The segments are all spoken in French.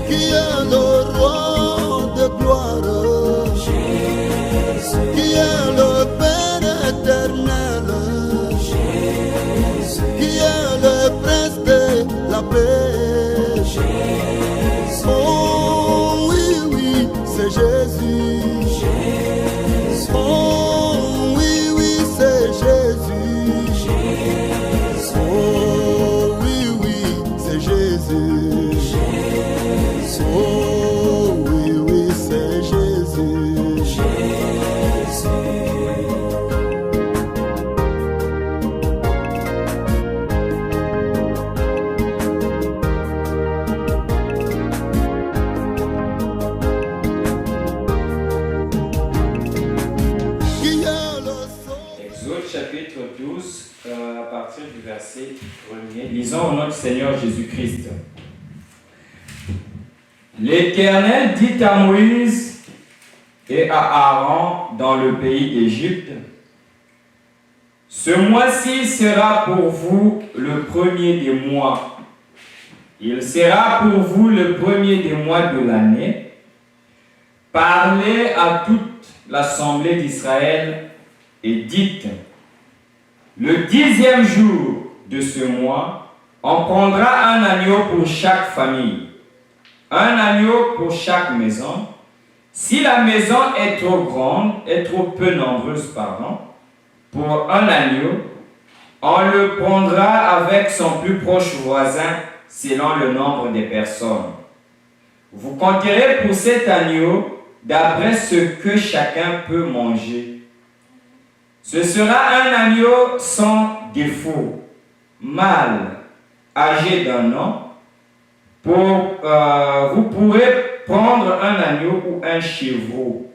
qui est le roi de gloire, qui est le Père éternel, qui est le prince de la paix. Oh oui, oui, c'est Jésus. Oh oui, oui, c'est Jésus. Oh oui, oui, c'est Jésus. Oh oui, oui, c'est Jésus. Exode chapitre 12, à partir du verset 1er. Lisons au nom du Seigneur Jésus-Christ. L'Éternel dit à Moïse et à Aaron dans le pays d'Égypte: ce mois-ci sera pour vous le premier des mois. Il sera pour vous le premier des mois de l'année. Parlez à toute l'assemblée d'Israël et dites: le 10e jour de ce mois, on prendra un agneau pour chaque famille, un agneau pour chaque maison. Si la maison est trop grande, est trop peu nombreuse, pour un agneau, on le prendra avec son plus proche voisin selon le nombre des personnes. Vous compterez pour cet agneau d'après ce que chacun peut manger. Ce sera un agneau sans défaut, mâle, âgé d'un an. Vous pourrez prendre un agneau ou un chevreau.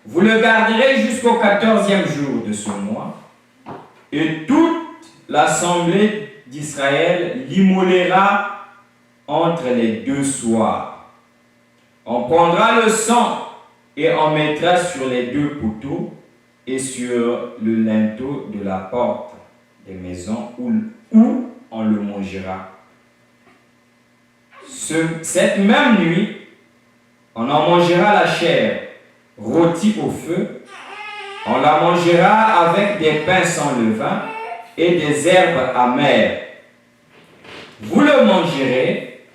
Vous le garderez jusqu'au 14e jour de ce mois, et toute l'assemblée d'Israël l'immolera entre les deux soirs. On prendra le sang et on mettra sur les deux poteaux et sur le linteau de la porte des maisons où on le mangera. Cette même nuit, on en mangera la chair rôtie au feu. On la mangera avec des pains sans levain et des herbes amères. Vous le mangerez.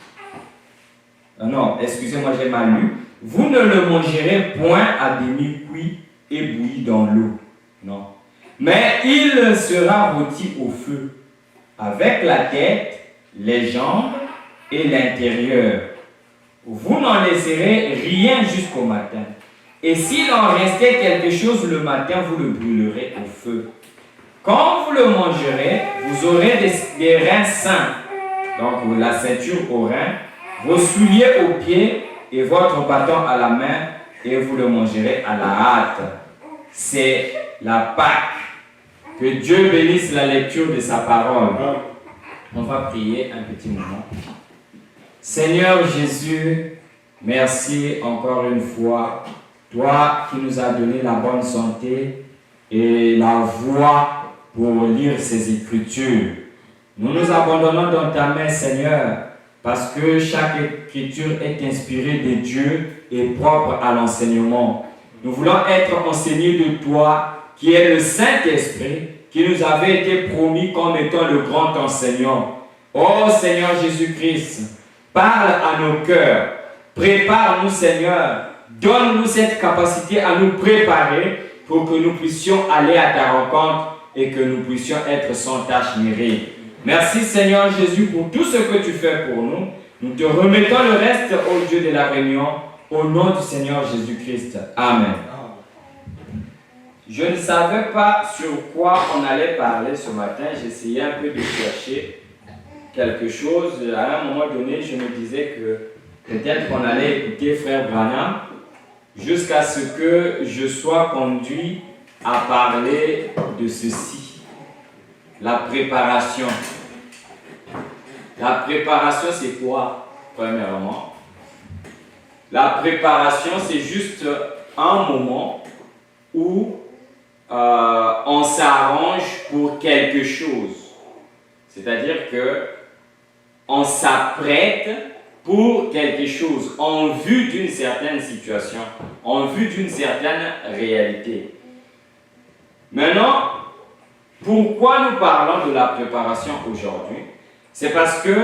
Non, excusez-moi, j'ai mal lu. Vous ne le mangerez point à demi-cuit et bouilli dans l'eau. Non. Mais il sera rôti au feu, avec la tête, les jambes et l'intérieur. Vous n'en laisserez rien jusqu'au matin. Et s'il en restait quelque chose le matin, vous le brûlerez au feu. Quand vous le mangerez, vous aurez des reins sains. Donc la ceinture aux reins, vos souliers aux pieds et votre bâton à la main, et vous le mangerez à la hâte. C'est la Pâque. Que Dieu bénisse la lecture de sa parole. On va prier un petit moment. Seigneur Jésus, merci encore une fois. Toi qui nous as donné la bonne santé et la voix pour lire ces Écritures. Nous nous abandonnons dans ta main, Seigneur, parce que chaque Écriture est inspirée de Dieu et propre à l'enseignement. Nous voulons être enseignés de toi, qui est le Saint-Esprit, qui nous avait été promis comme étant le grand enseignant. Oh Seigneur Jésus-Christ, parle à nos cœurs, prépare-nous Seigneur, donne-nous cette capacité à nous préparer pour que nous puissions aller à ta rencontre et que nous puissions être sans tache ni ride. Merci Seigneur Jésus pour tout ce que tu fais pour nous. Nous te remettons le reste au Dieu de la réunion, au nom du Seigneur Jésus-Christ. Amen. Je ne savais pas sur quoi on allait parler ce matin. J'essayais un peu de chercher quelque chose. À un moment donné, je me disais que peut-être qu'on allait écouter Frère Branham jusqu'à ce que je sois conduit à parler de ceci. La préparation. La préparation, c'est quoi, premièrement? La préparation, c'est juste un moment où on s'arrange pour quelque chose. C'est-à-dire que on s'apprête pour quelque chose, en vue d'une certaine situation, en vue d'une certaine réalité. Maintenant, pourquoi nous parlons de la préparation aujourd'hui? C'est parce que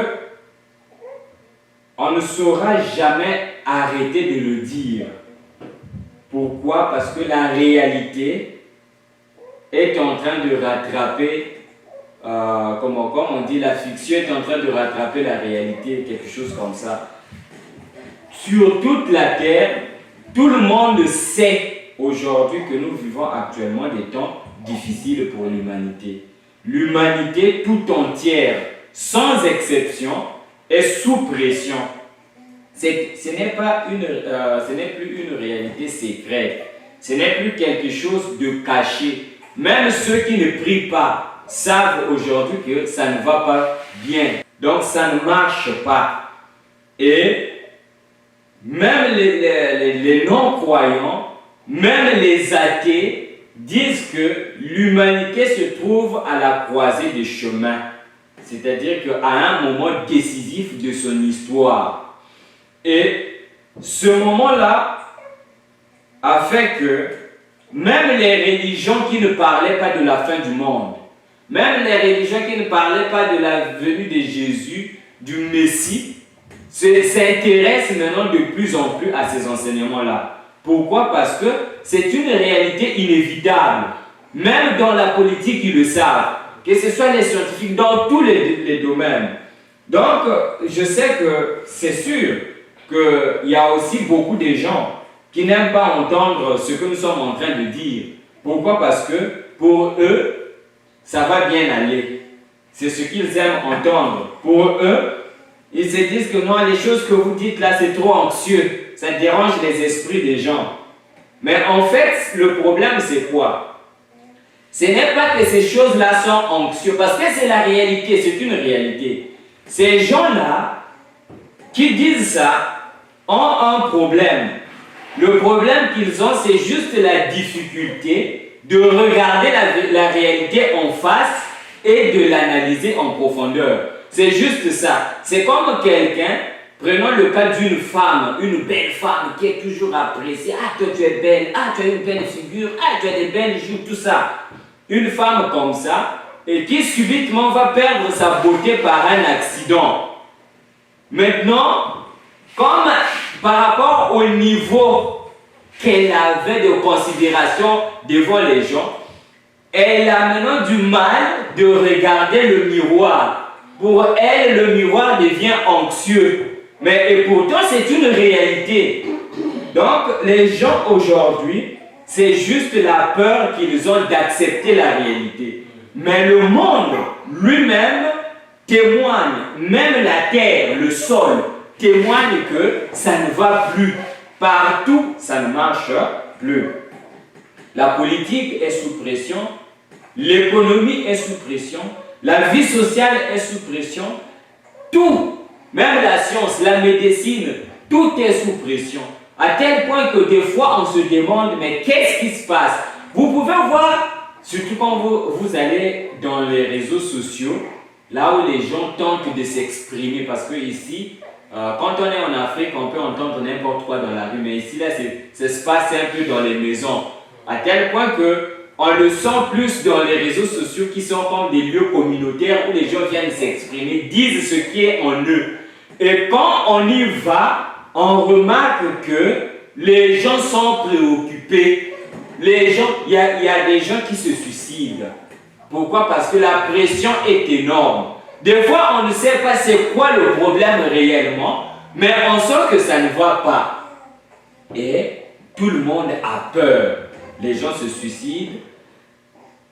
on ne saura jamais arrêter de le dire. Pourquoi? Parce que la réalité est en train de rattraper, comme on dit, la fiction est en train de rattraper la réalité, quelque chose comme ça. Sur toute la terre, tout le monde sait aujourd'hui que nous vivons actuellement des temps difficiles pour l'humanité. L'humanité tout entière, sans exception, est sous pression. Ce n'est plus une réalité secrète. Ce n'est plus quelque chose de caché. Même ceux qui ne prient pas savent aujourd'hui que ça ne va pas bien. Donc ça ne marche pas. Et même les non-croyants, même les athées disent que l'humanité se trouve à la croisée des chemins. C'est-à-dire qu'à un moment décisif de son histoire. Et ce moment-là a fait que même les religions qui ne parlaient pas de la fin du monde, même les religions qui ne parlaient pas de la venue de Jésus, du Messie, s'intéressent maintenant de plus en plus à ces enseignements-là. Pourquoi? Parce que c'est une réalité inévitable. Même dans la politique, ils le savent. Que ce soit les scientifiques, dans tous les domaines. Donc, je sais que c'est sûr qu'il y a aussi beaucoup de gens qui n'aiment pas entendre ce que nous sommes en train de dire. Pourquoi? Parce que pour eux, ça va bien aller. C'est ce qu'ils aiment entendre. Pour eux, ils se disent que non, les choses que vous dites là, c'est trop anxieux. Ça dérange les esprits des gens. Mais en fait, le problème, c'est quoi? Ce n'est pas que ces choses-là sont anxieuses, parce que c'est la réalité, c'est une réalité. Ces gens-là qui disent ça ont un problème. Le problème qu'ils ont, c'est juste la difficulté de regarder la réalité en face et de l'analyser en profondeur. C'est juste ça. C'est comme quelqu'un, prenons le cas d'une femme, une belle femme qui est toujours appréciée. Ah, toi tu es belle, ah, tu as une belle figure, ah, tu as des belles joues, tout ça. Une femme comme ça, et qui subitement va perdre sa beauté par un accident. Maintenant, comme par rapport au niveau qu'elle avait de considération devant les gens, elle a maintenant du mal de regarder le miroir. Pour elle, le miroir devient anxieux. Mais et pourtant, c'est une réalité. Donc, les gens aujourd'hui, c'est juste la peur qu'ils ont d'accepter la réalité. Mais le monde lui-même témoigne, même la terre, le sol, témoigne que ça ne va plus. Partout, ça ne marche plus. La politique est sous pression, l'économie est sous pression, la vie sociale est sous pression, tout, même la science, la médecine, tout est sous pression. À tel point que des fois on se demande, mais qu'est-ce qui se passe? Vous pouvez voir, surtout quand vous allez dans les réseaux sociaux, là où les gens tentent de s'exprimer, parce que ici, quand on est en Afrique, on peut entendre n'importe quoi dans la rue, mais ici, là, ça se passe un peu dans les maisons. À tel point que on le sent plus dans les réseaux sociaux qui sont comme des lieux communautaires où les gens viennent s'exprimer, disent ce qui est en eux. Et quand on y va, on remarque que les gens sont préoccupés. Les gens, il y a des gens qui se suicident. Pourquoi? Parce que la pression est énorme. Des fois, on ne sait pas c'est quoi le problème réellement, mais on sent que ça ne va pas. Et tout le monde a peur. Les gens se suicident.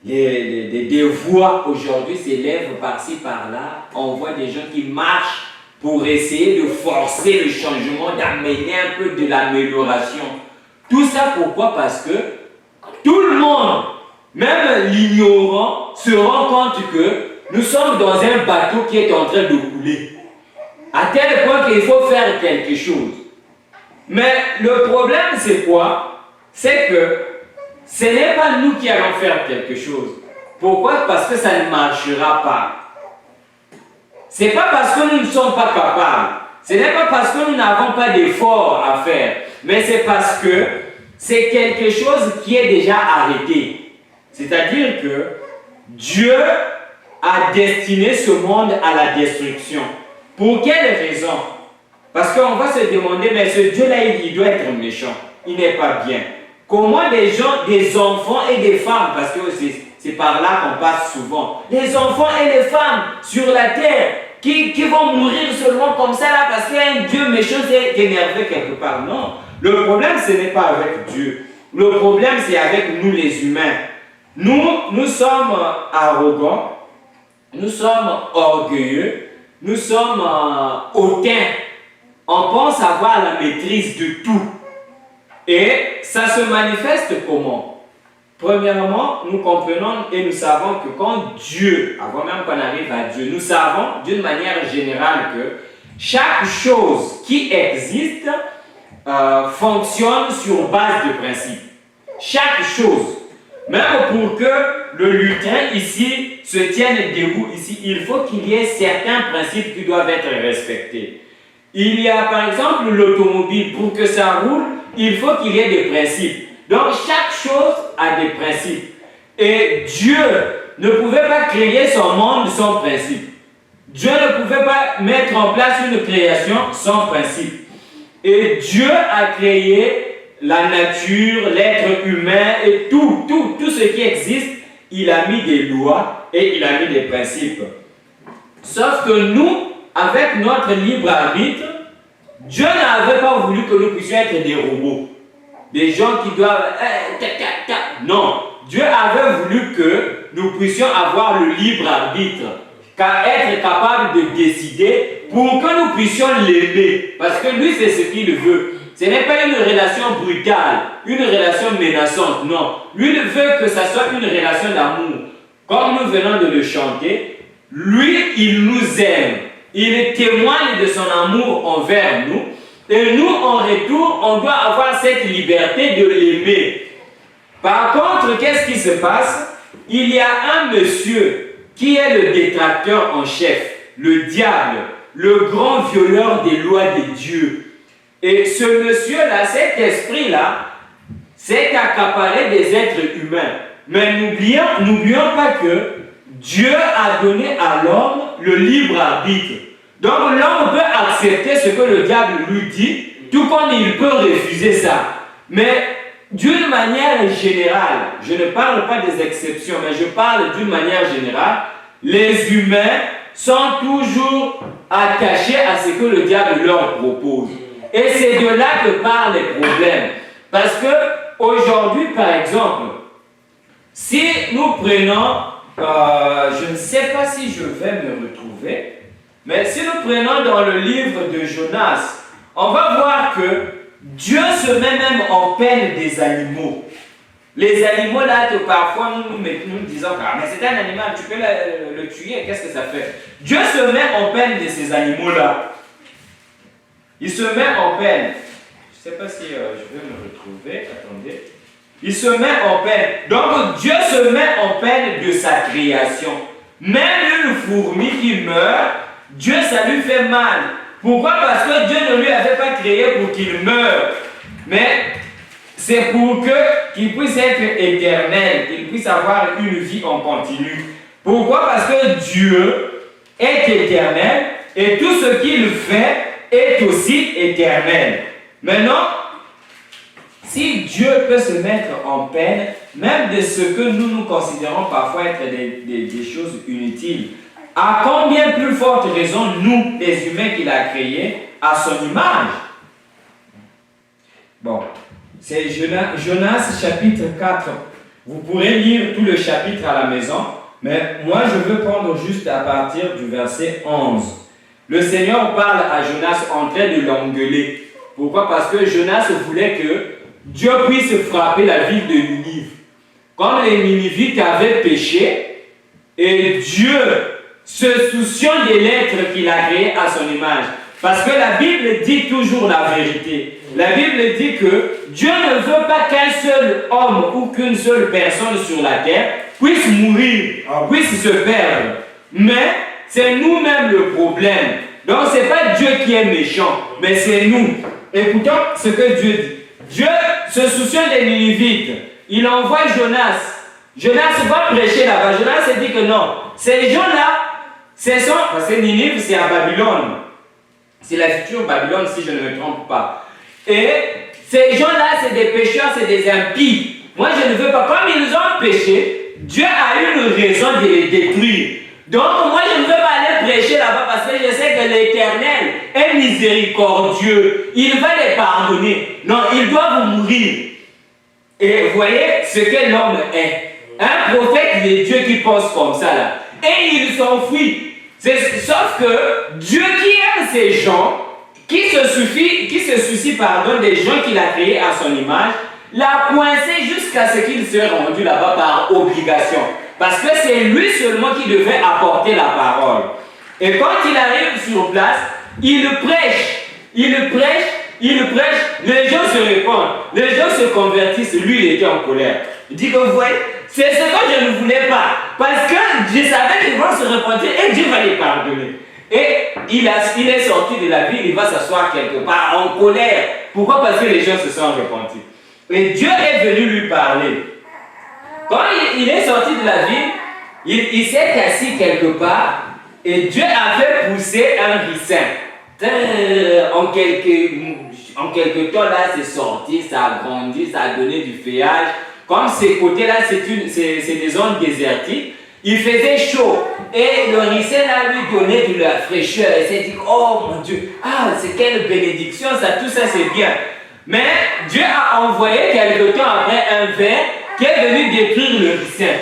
Des voix aujourd'hui s'élèvent par-ci, par-là. On voit des gens qui marchent pour essayer de forcer le changement, d'amener un peu de l'amélioration. Tout ça pourquoi? Parce que tout le monde, même l'ignorant, se rend compte que nous sommes dans un bateau qui est en train de couler. À tel point qu'il faut faire quelque chose. Mais le problème c'est quoi? C'est que ce n'est pas nous qui allons faire quelque chose. Pourquoi? Parce que ça ne marchera pas. Ce n'est pas parce que nous ne sommes pas capables. Ce n'est pas parce que nous n'avons pas d'effort à faire, mais c'est parce que c'est quelque chose qui est déjà arrêté. C'est-à-dire que Dieu a destiné ce monde à la destruction. Pour quelle raison? Parce qu'on va se demander, mais ce Dieu-là, il doit être méchant. Il n'est pas bien. Comment des gens, des enfants et des femmes, parce que c'est par là qu'on passe souvent, les enfants et les femmes sur la terre, qui vont mourir seulement comme ça là, parce qu'il y a un Dieu méchant qui est énervé quelque part. Non. Le problème, ce n'est pas avec Dieu. Le problème, c'est avec nous les humains. Nous sommes arrogants, nous sommes orgueilleux, nous sommes hautains. On pense avoir la maîtrise de tout. Et ça se manifeste comment? Premièrement, nous comprenons et nous savons que quand Dieu, avant même qu'on arrive à Dieu, nous savons d'une manière générale que chaque chose qui existe fonctionne sur base de principes. Chaque chose. Même pour que le lutin ici se tienne debout ici, il faut qu'il y ait certains principes qui doivent être respectés. Il y a par exemple l'automobile, pour que ça roule, il faut qu'il y ait des principes. Donc chaque chose a des principes. Et Dieu ne pouvait pas créer son monde sans principe. Dieu ne pouvait pas mettre en place une création sans principe. Et Dieu a créé la nature, l'être humain et tout ce qui existe. Il a mis des lois et il a mis des principes. Sauf que nous, avec notre libre arbitre, Dieu n'avait pas voulu que nous puissions être des robots. Des gens qui doivent... Non, Dieu avait voulu que nous puissions avoir le libre arbitre, être capable de décider pour que nous puissions l'aimer. Parce que lui, c'est ce qu'il veut. Ce n'est pas une relation brutale, une relation menaçante, non. Lui, il veut que ça soit une relation d'amour. Comme nous venons de le chanter, lui, il nous aime. Il témoigne de son amour envers nous. Et nous, en retour, on doit avoir cette liberté de l'aimer. Par contre, qu'est-ce qui se passe? Il y a un monsieur qui est le détracteur en chef, le diable, le grand violeur des lois de Dieu. Et ce monsieur-là, cet esprit-là, s'est accaparé des êtres humains. Mais n'oublions pas que Dieu a donné à l'homme le libre arbitre. Donc l'homme peut accepter ce que le diable lui dit, tout comme il peut refuser ça. Mais d'une manière générale, je ne parle pas des exceptions, mais je parle d'une manière générale, les humains sont toujours attachés à ce que le diable leur propose. Et c'est de là que partent les problèmes. Parce que aujourd'hui, par exemple, si nous prenons, je ne sais pas si je vais me retrouver, mais si nous prenons dans le livre de Jonas, on va voir que Dieu se met même en peine des animaux. Les animaux là, que parfois nous disons, ah, mais c'est un animal, tu peux le tuer, qu'est-ce que ça fait? Dieu se met en peine de ces animaux-là. Il se met en peine. Je ne sais pas si je vais me retrouver. Attendez. Il se met en peine. Donc Dieu se met en peine de sa création. Même une fourmi qui meurt, Dieu, ça lui fait mal. Pourquoi? Parce que Dieu ne lui avait pas créé pour qu'il meure. Mais c'est pour qu'il puisse être éternel, qu'il puisse avoir une vie en continu. Pourquoi? Parce que Dieu est éternel et tout ce qu'il fait est aussi éternel. Maintenant, si Dieu peut se mettre en peine, même de ce que nous considérons parfois être des choses inutiles, à combien plus forte raison nous, les humains qu'il a créés, à son image? Bon, c'est Jonas chapitre 4. Vous pourrez lire tout le chapitre à la maison, mais moi je veux prendre juste à partir du verset 11. Le Seigneur parle à Jonas en train de l'engueuler. Pourquoi? Parce que Jonas voulait que Dieu puisse frapper la ville de Ninive. Comme les Ninivites avaient péché, et Dieu, se souciant des lettres qu'il a créées à son image. Parce que la Bible dit toujours la vérité. La Bible dit que Dieu ne veut pas qu'un seul homme ou qu'une seule personne sur la terre puisse mourir, puisse se perdre. Mais c'est nous-mêmes le problème. Donc ce n'est pas Dieu Dieu qui est méchant, mais c'est nous. Écoutons ce que Dieu dit. Dieu se souciant des Ninivites, il envoie Jonas. Jonas va prêcher là-bas. Jonas se dit que non, ces gens-là, parce que Ninive c'est à Babylone. C'est la future Babylone si je ne me trompe pas. Et ces gens-là, c'est des pécheurs, c'est des impies. Moi, je ne veux pas. Comme ils ont péché, Dieu a eu une raison de les détruire. Donc, moi, je ne veux pas aller prêcher là-bas parce que je sais que l'Éternel est miséricordieux. Il va les pardonner. Non, ils doivent mourir. Et vous voyez ce que l'homme est. Un prophète de Dieu qui pense comme ça là. Et il s'enfuit. Sauf que Dieu qui aime ces gens, qui se soucie des gens qu'il a créés à son image, l'a coincé jusqu'à ce qu'il soit rendu là-bas par obligation. Parce que c'est lui seulement qui devait apporter la parole. Et quand il arrive sur place, il prêche, les gens se répondent, les gens se convertissent, lui il était en colère. Il dit que vous voyez, c'est ce que je ne voulais pas. Parce que je savais qu'ils vont se repentir et Dieu va les pardonner. Et il est sorti de la ville, il va s'asseoir quelque part en colère. Pourquoi? Parce que les gens se sont repentis. Et Dieu est venu lui parler. Quand il est sorti de la ville, il s'est assis quelque part et Dieu a fait pousser un ricin. En quelques temps là, c'est sorti, ça a grandi, ça a donné du feuillage. Comme ces côtés-là, c'est des zones désertiques, il faisait chaud. Et le ricin là lui donnait de la fraîcheur. Il s'est dit, oh mon Dieu, c'est quelle bénédiction, ça, tout ça c'est bien. Mais Dieu a envoyé quelque temps après un ver qui est venu détruire le ricin.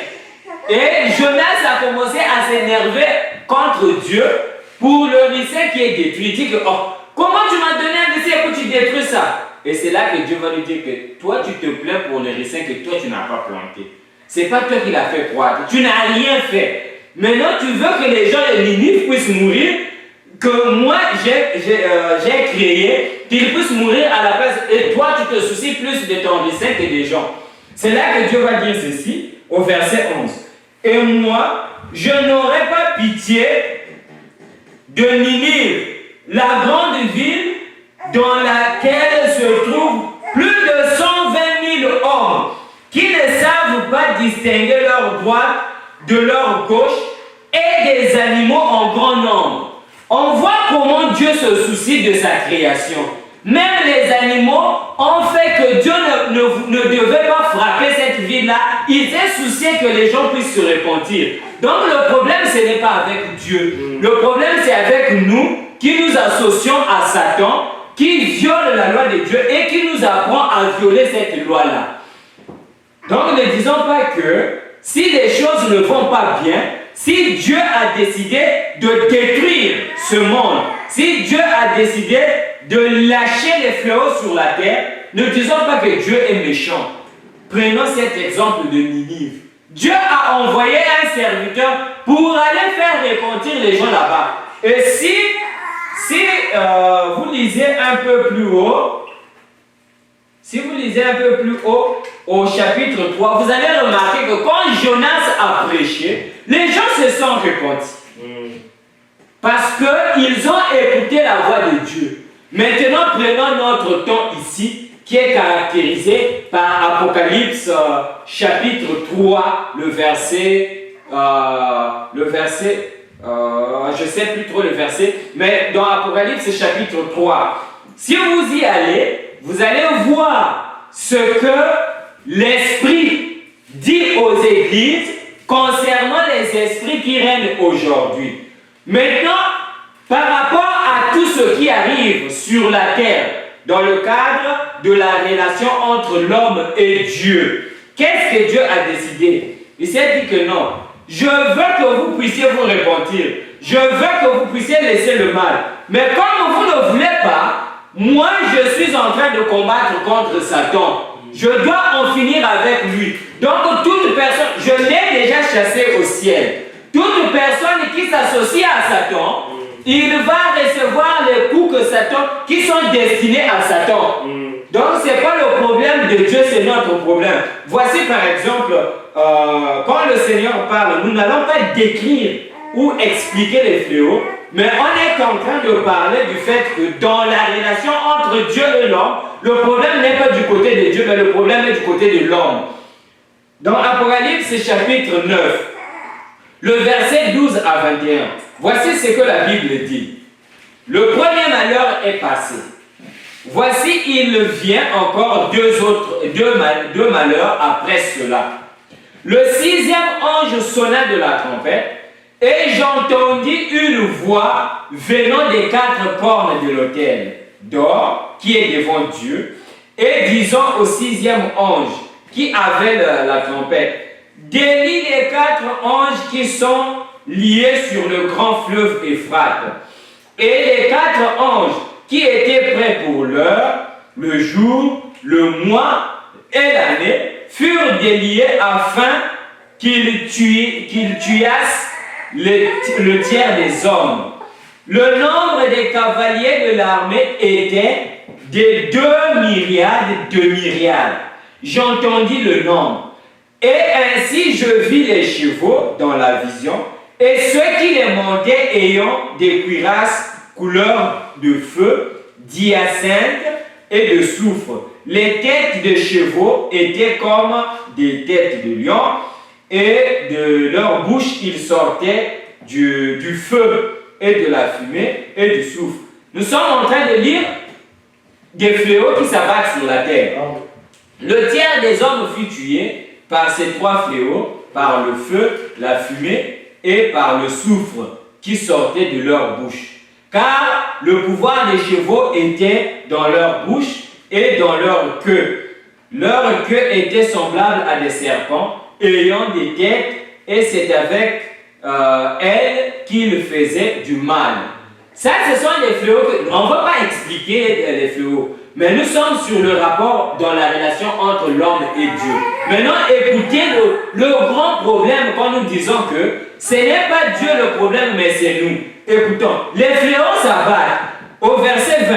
Et Jonas a commencé à s'énerver contre Dieu pour le ricin qui est détruit. Il dit que, comment tu m'as donné un ricin et que tu détruis ça? Et c'est là que Dieu va lui dire que toi tu te plains pour le ricin que toi tu n'as pas planté. C'est pas toi qui l'as fait croître. Tu n'as rien fait. Maintenant tu veux que les gens de Ninive puissent mourir, que moi j'ai créé, qu'ils puissent mourir à la place. Et toi tu te soucies plus de ton ricin que des gens. C'est là que Dieu va dire ceci au verset 11. Et moi, je n'aurai pas pitié de Ninive, la grande ville dans laquelle se trouvent plus de 120 000 hommes qui ne savent pas distinguer leur droite de leur gauche et des animaux en grand nombre. On voit comment Dieu se soucie de sa création. Même les animaux ont fait que Dieu ne devait pas frapper cette ville-là. Il s'est soucié que les gens puissent se repentir. Donc le problème, ce n'est pas avec Dieu. Le problème, c'est avec nous qui nous associons à Satan, qui viole la loi de Dieu et qui nous apprend à violer cette loi-là. Donc ne disons pas que si les choses ne vont pas bien, si Dieu a décidé de détruire ce monde, si Dieu a décidé de lâcher les fléaux sur la terre, ne disons pas que Dieu est méchant. Prenons cet exemple de Ninive. Dieu a envoyé un serviteur pour aller faire repentir les gens là-bas. Et si vous lisez un peu plus haut, au chapitre 3, vous allez remarquer que quand Jonas a prêché, les gens se sont repentis. Parce qu'ils ont écouté la voix de Dieu. Maintenant, prenons notre temps ici, qui est caractérisé par Apocalypse chapitre 3, le verset, je ne sais plus trop le verset, mais dans Apocalypse chapitre 3, si vous y allez, vous allez voir ce que l'Esprit dit aux églises concernant les esprits qui règnent aujourd'hui. Maintenant, par rapport à tout ce qui arrive sur la terre, dans le cadre de la relation entre l'homme et Dieu, qu'est-ce que Dieu a décidé? Il s'est dit que non, je veux que vous puissiez vous repentir, je veux que vous puissiez laisser le mal, mais comme vous ne voulez pas, moi je suis en train de combattre contre Satan. Je dois en finir avec lui. Donc toute personne, je l'ai déjà chassé au ciel. Toute personne qui s'associe à Satan, il va recevoir les coups que Satan, qui sont destinés à Satan. Donc ce n'est pas le problème de Dieu, c'est notre problème. Voici par exemple, quand le Seigneur parle, nous n'allons pas décrire ou expliquer les fléaux, Mais on est en train de parler du fait que dans la relation entre Dieu et l'homme, le problème n'est pas du côté de Dieu, mais le problème est du côté de l'homme. Dans Apocalypse chapitre 9, le verset 12 à 21, voici ce que la Bible dit. Le premier malheur est passé. Voici, il vient encore deux malheurs après cela. Le sixième ange sonna de la trompette, et j'entendis une voix venant des quatre cornes de l'autel d'or qui est devant Dieu, et disant au sixième ange qui avait la trompette, délie les quatre anges qui sont liés sur le grand fleuve Euphrate. Et les quatre anges qui étaient prêts pour l'heure, le jour, le mois et l'année, furent déliés afin qu'ils tuassent le tiers des hommes. Le nombre des cavaliers de l'armée était de 2 myriades de myriades. J'entendis le nombre. Et ainsi je vis les chevaux dans la vision, et ceux qui les montaient ayant des cuirasses couleur de feu, d'hyacinthe et de soufre. Les têtes de chevaux étaient comme des têtes de lions, et de leur bouche il sortait du feu et de la fumée et du soufre. Nous sommes en train de lire des fléaux qui s'abattent sur la terre. Le tiers des hommes fut tué par ces trois fléaux, par le feu, la fumée et par le soufre qui sortait de leur bouche. Car le pouvoir des chevaux était dans leur bouche et dans leur queue. Leur queue était semblable à des serpents, ayant des têtes, et c'est avec elles qu'ils faisaient du mal. Ça, ce sont des fléaux. On ne va pas expliquer les fléaux, mais nous sommes sur le rapport dans la relation entre l'homme et Dieu. Maintenant, écoutez le grand problème quand nous disons que ce n'est pas Dieu le problème, mais c'est nous. Écoutons, les fléaux s'abattent. Au verset 20,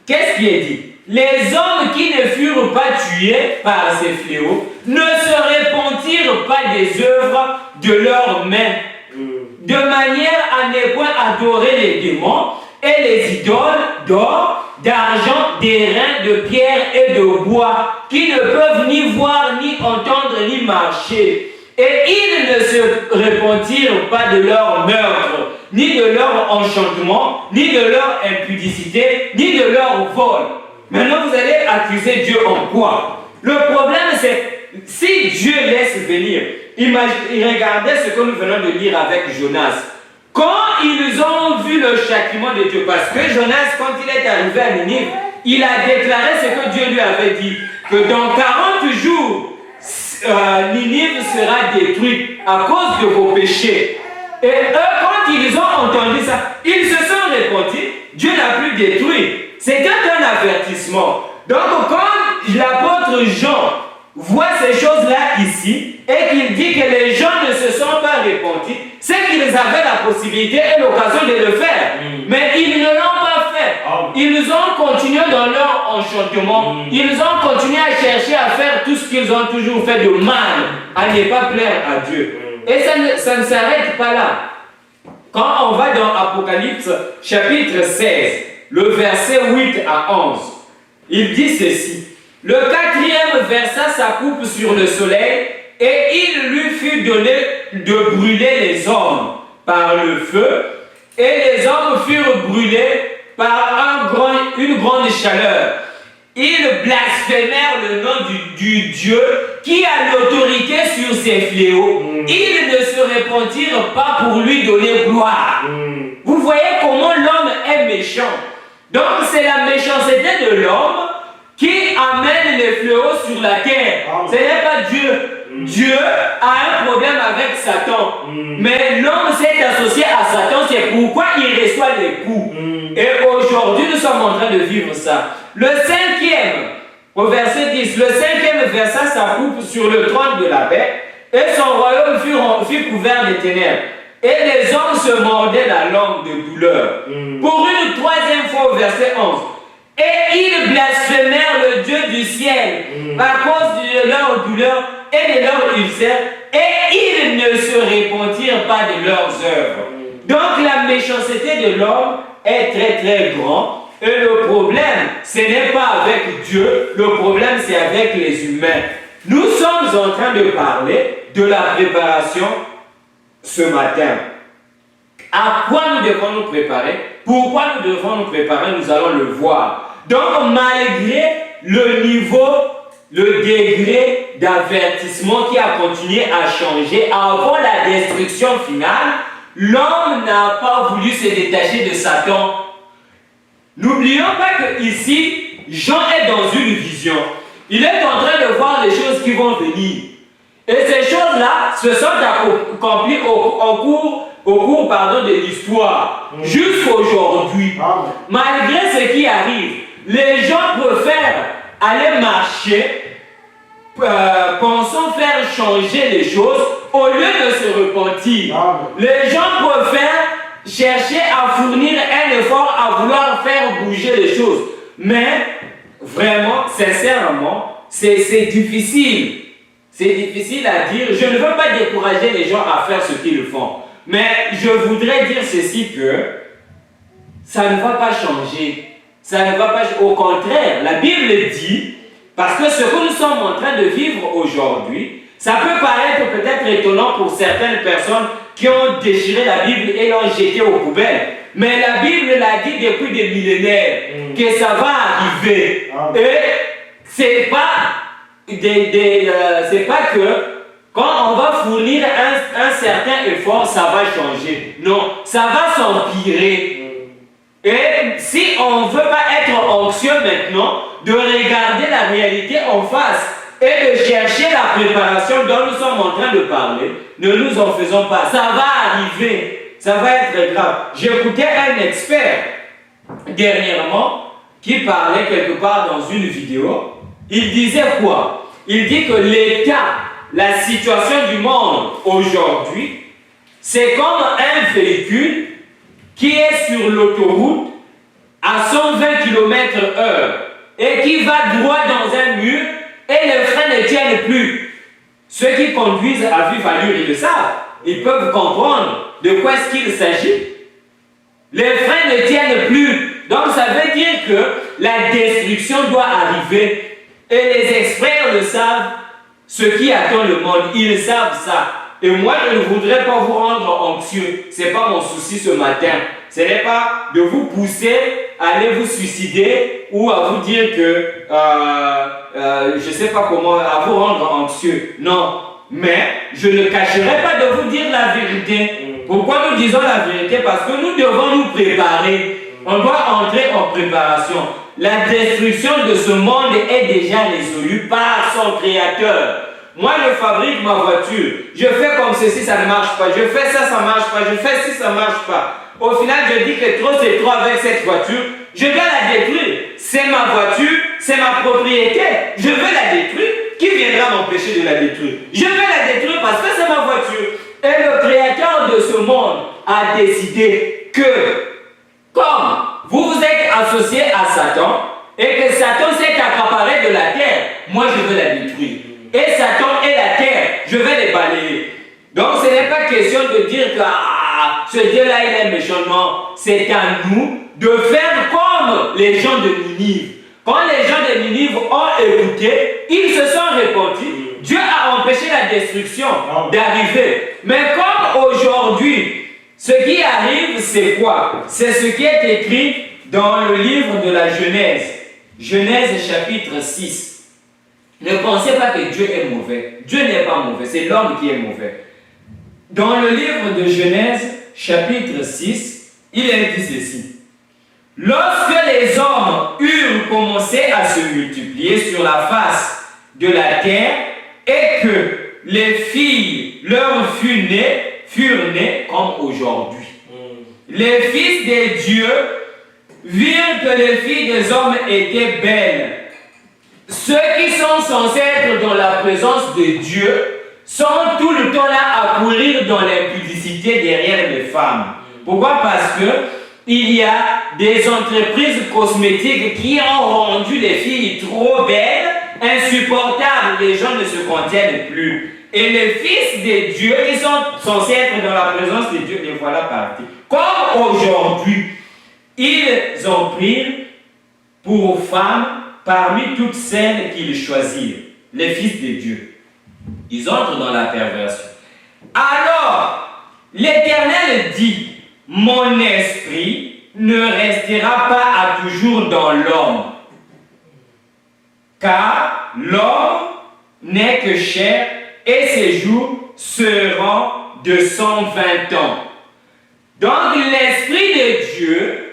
qu'est-ce qui est dit? Les hommes qui ne furent pas tués par ces fléaux ne se repentirent pas des œuvres de leurs mains, de manière à ne point adorer les démons et les idoles d'or, d'argent, d'airain, de pierre et de bois, qui ne peuvent ni voir, ni entendre, ni marcher. Et ils ne se repentirent pas de leur meurtre, ni de leur enchantement, ni de leur impudicité, ni de leur vol. Maintenant, vous allez accuser Dieu en quoi? Le problème, c'est si Dieu laisse venir, regardez ce que nous venons de lire avec Jonas. Quand ils ont vu le châtiment de Dieu, parce que Jonas, quand il est arrivé à Ninive, il a déclaré ce que Dieu lui avait dit, que dans 40 jours, Ninive sera détruite à cause de vos péchés. Et eux, quand ils ont entendu ça, ils se sont repentis, Dieu n'a plus détruit. C'était un avertissement. Donc quand l'apôtre Jean voit ces choses-là ici, et qu'il dit que les gens ne se sont pas repentis, c'est qu'ils avaient la possibilité et l'occasion de le faire. Mais ils ne l'ont pas fait. Ils ont continué dans leur enchantement. Ils ont continué à chercher à faire tout ce qu'ils ont toujours fait de mal, à ne pas plaire à Dieu. Et ça ne s'arrête pas là. Quand on va dans Apocalypse chapitre 16, le verset 8 à 11, il dit ceci. Le quatrième versa sa coupe sur le soleil, et il lui fut donné de brûler les hommes par le feu, et les hommes furent brûlés par une grande chaleur. Ils blasphémèrent le nom du Dieu qui a l'autorité sur ces fléaux. Ils ne se repentirent pas pour lui donner gloire. Vous voyez comment l'homme est méchant. Donc c'est la méchanceté de l'homme qui amène les fléaux sur la terre. Ce n'est pas Dieu. Dieu a un problème avec Satan. Mais l'homme s'est associé à Satan, c'est pourquoi il reçoit les coups. Et aujourd'hui, nous sommes en train de vivre ça. Le cinquième, au verset 10, le cinquième versa sa coupe sur le trône de la bête, et son royaume fut couvert de ténèbres. Et les hommes se mordaient la langue de douleur. Pour une troisième fois, au verset 11, et ils blasphémèrent le Dieu du ciel à cause de leur douleur et de leur ulcère, et ils ne se repentirent pas de leurs œuvres. Donc la méchanceté de l'homme est très très grande. Et le problème, ce n'est pas avec Dieu, le problème c'est avec les humains. Nous sommes en train de parler de la préparation ce matin. À quoi nous devons nous préparer? Pourquoi nous devons nous préparer? Nous allons le voir. Donc malgré le niveau, le degré d'avertissement qui a continué à changer avant la destruction finale, l'homme n'a pas voulu se détacher de Satan. N'oublions pas que ici, Jean est dans une vision. Il est en train de voir les choses qui vont venir. Et ces choses-là se sont accomplies au cours de l'histoire, jusqu'aujourd'hui. Malgré ce qui arrive, les gens préfèrent aller marcher, pensant faire changer les choses au lieu de se repentir. Les gens préfèrent chercher à fournir un effort, à vouloir faire bouger les choses. Mais vraiment, sincèrement, c'est difficile. C'est difficile à dire. Je ne veux pas décourager les gens à faire ce qu'ils font. Mais je voudrais dire ceci que ça ne va pas changer. Ça ne va pas. Au contraire, la Bible dit, parce que ce que nous sommes en train de vivre aujourd'hui, ça peut paraître peut-être étonnant pour certaines personnes qui ont déchiré la Bible et l'ont jetée aux poubelles. Mais la Bible l'a dit depuis des millénaires que ça va arriver. Et c'est pas que quand on va fournir un certain effort, ça va changer. Non, ça va s'empirer. Et si on ne veut pas être anxieux maintenant, de regarder la réalité en face et de chercher la préparation dont nous sommes en train de parler, ne nous en faisons pas. Ça va arriver. Ça va être grave. J'écoutais un expert dernièrement qui parlait quelque part dans une vidéo. Il disait quoi? Il dit que l'état, la situation du monde aujourd'hui, c'est comme un véhicule qui est sur l'autoroute à 120 km/h et qui va droit dans un mur et les freins ne tiennent plus. Ceux qui conduisent à vive allure, ils le savent. Ils peuvent comprendre de quoi est-ce qu'il s'agit. Les freins ne tiennent plus. Donc ça veut dire que la destruction doit arriver. Et les experts le savent, ce qui attend le monde, ils savent ça. Et moi, je ne voudrais pas vous rendre anxieux. Ce n'est pas mon souci ce matin. Ce n'est pas de vous pousser à aller vous suicider ou à vous dire que, je ne sais pas comment, à vous rendre anxieux. Non. Mais je ne cacherai pas de vous dire la vérité. Pourquoi nous disons la vérité? Parce que nous devons nous préparer. On doit entrer en préparation. La destruction de ce monde est déjà résolue par son créateur. Moi, je fabrique ma voiture. Je fais comme ceci, ça ne marche pas. Je fais ça, ça ne marche pas. Je fais ci, ça ne marche pas. Au final, je dis que trop, c'est trop avec cette voiture. Je vais la détruire. C'est ma voiture, c'est ma propriété. Je veux la détruire. Qui viendra m'empêcher de la détruire? Je vais la détruire parce que c'est ma voiture. Et le créateur de ce monde a décidé que, comme vous vous êtes associé à Satan et que Satan s'est accaparé de la terre, moi je veux la détruire. Et Satan et la terre, je vais les balayer. Donc ce n'est pas question de dire que ce Dieu-là il est méchant. Non, c'est à nous de faire comme les gens de Ninive. Quand les gens de Ninive ont écouté, ils se sont repentis. Dieu a empêché la destruction d'arriver. Mais comme aujourd'hui, ce qui arrive, c'est quoi? C'est ce qui est écrit dans le livre de la Genèse. Genèse chapitre 6. Ne pensez pas que Dieu est mauvais. Dieu n'est pas mauvais, c'est l'homme qui est mauvais. Dans le livre de Genèse chapitre 6, il est dit ceci. Lorsque les hommes eurent commencé à se multiplier sur la face de la terre et que les filles leur furent nées comme aujourd'hui. Les fils des dieux virent que les filles des hommes étaient belles. Ceux qui sont censés être dans la présence de Dieu sont tout le temps là à courir dans l'impudicité derrière les femmes. Pourquoi? Parce que il y a des entreprises cosmétiques qui ont rendu les filles trop belles, insupportables. Les gens ne se contiennent plus. Et les fils des dieux qui sont censés être dans la présence de Dieu, les voilà partis. Comme aujourd'hui, ils ont pris pour femmes parmi toutes celles qu'ils choisirent, les fils de Dieu. Ils entrent dans la perversion. Alors, l'Éternel dit, mon esprit ne restera pas à toujours dans l'homme, car l'homme n'est que chair et ses jours seront de 120 ans. Donc l'Esprit de Dieu,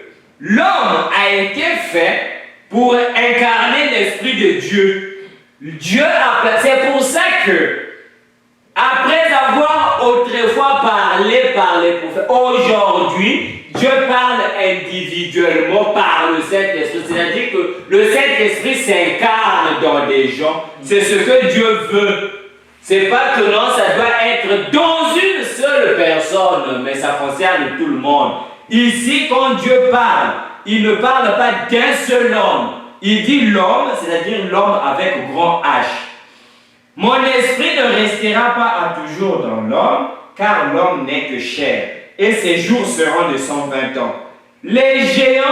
l'homme a été fait pour incarner l'Esprit de Dieu. Dieu a placé, c'est pour ça que, après avoir autrefois parlé par les prophètes, aujourd'hui, Dieu parle individuellement par le Saint-Esprit. C'est-à-dire que le Saint-Esprit s'incarne dans des gens. C'est ce que Dieu veut. C'est pas que non, ça doit être dans une seule personne, mais ça concerne tout le monde. Ici, quand Dieu parle, il ne parle pas d'un seul homme. Il dit l'homme, c'est-à-dire l'homme avec grand H. Mon esprit ne restera pas à toujours dans l'homme, car l'homme n'est que chair, et ses jours seront de 120 ans. Les géants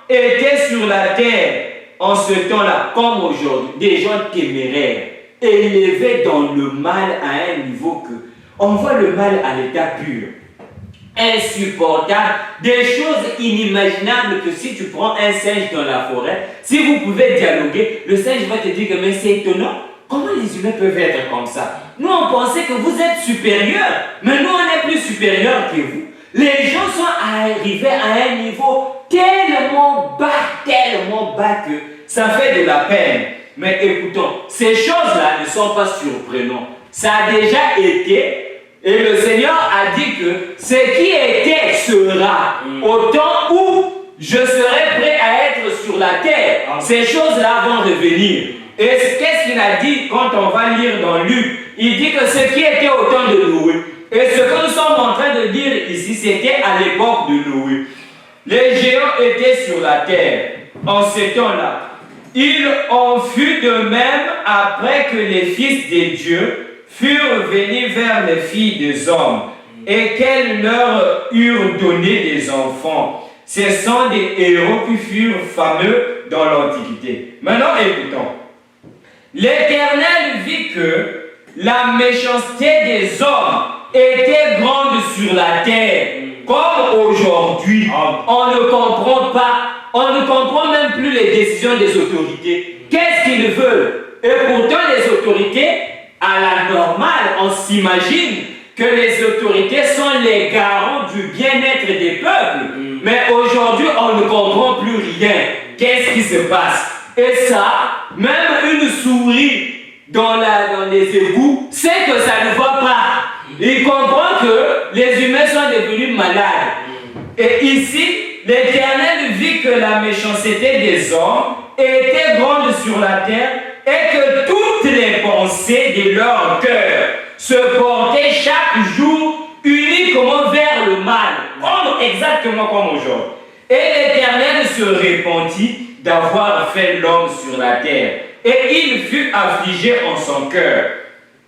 étaient sur la terre en ce temps-là, comme aujourd'hui, des gens téméraires, élevés dans le mal à un niveau que on voit le mal à l'état pur, insupportable, des choses inimaginables que si tu prends un singe dans la forêt, si vous pouvez dialoguer, le singe va te dire que mais c'est étonnant, comment les humains peuvent être comme ça? Nous on pensait que vous êtes supérieurs, mais nous on est plus supérieurs que vous. Les gens sont arrivés à un niveau tellement bas que ça fait de la peine. Mais écoutons, ces choses-là ne sont pas surprenantes. Ça a déjà été, et le Seigneur a dit que ce qui était sera. Au temps où je serai prêt à être sur la terre, ces choses-là vont revenir. Et qu'est-ce qu'il a dit quand on va lire dans Luc? Il dit que ce qui était au temps de Noé, et ce que nous sommes en train de dire ici, c'était à l'époque de Noé. Les géants étaient sur la terre en ce temps-là. Il en fut de même après que les fils de Dieu furent venus vers les filles des hommes et qu'elles leur eurent donné des enfants. Ce sont des héros qui furent fameux dans l'Antiquité. Maintenant, écoutons. L'Éternel vit que la méchanceté des hommes était grande sur la terre, comme aujourd'hui. On ne comprend pas. On ne comprend même plus les décisions des autorités. Qu'est-ce qu'ils veulent? Et pourtant, les autorités, à la normale, on s'imagine que les autorités sont les garants du bien-être des peuples. Mais aujourd'hui, on ne comprend plus rien. Qu'est-ce qui se passe? Et ça, même une souris dans les égouts sait que ça ne va pas. Il comprend que les humains sont devenus malades. Et ici, l'Éternel vit que la méchanceté des hommes était grande sur la terre et que toutes les pensées de leur cœur se portaient chaque jour uniquement vers le mal, exactement comme aujourd'hui. Et l'Éternel se repentit d'avoir fait l'homme sur la terre et il fut affligé en son cœur.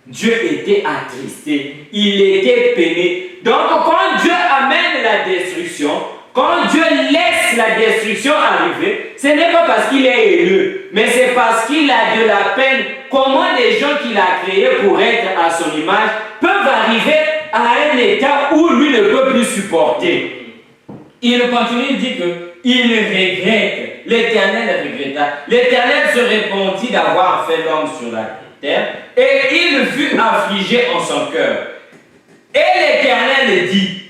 Dieu était attristé, il était peiné. Donc quand Dieu amène la destruction, quand Dieu laisse la destruction arriver, ce n'est pas parce qu'il est élu, mais c'est parce qu'il a de la peine. Comment les gens qu'il a créés pour être à son image peuvent arriver à un état où lui ne peut plus supporter? Il continue, il dit qu'il regrette, l'Éternel regretta. L'Éternel se repentit d'avoir fait l'homme sur la terre et il fut affligé en son cœur. Et l'Éternel dit,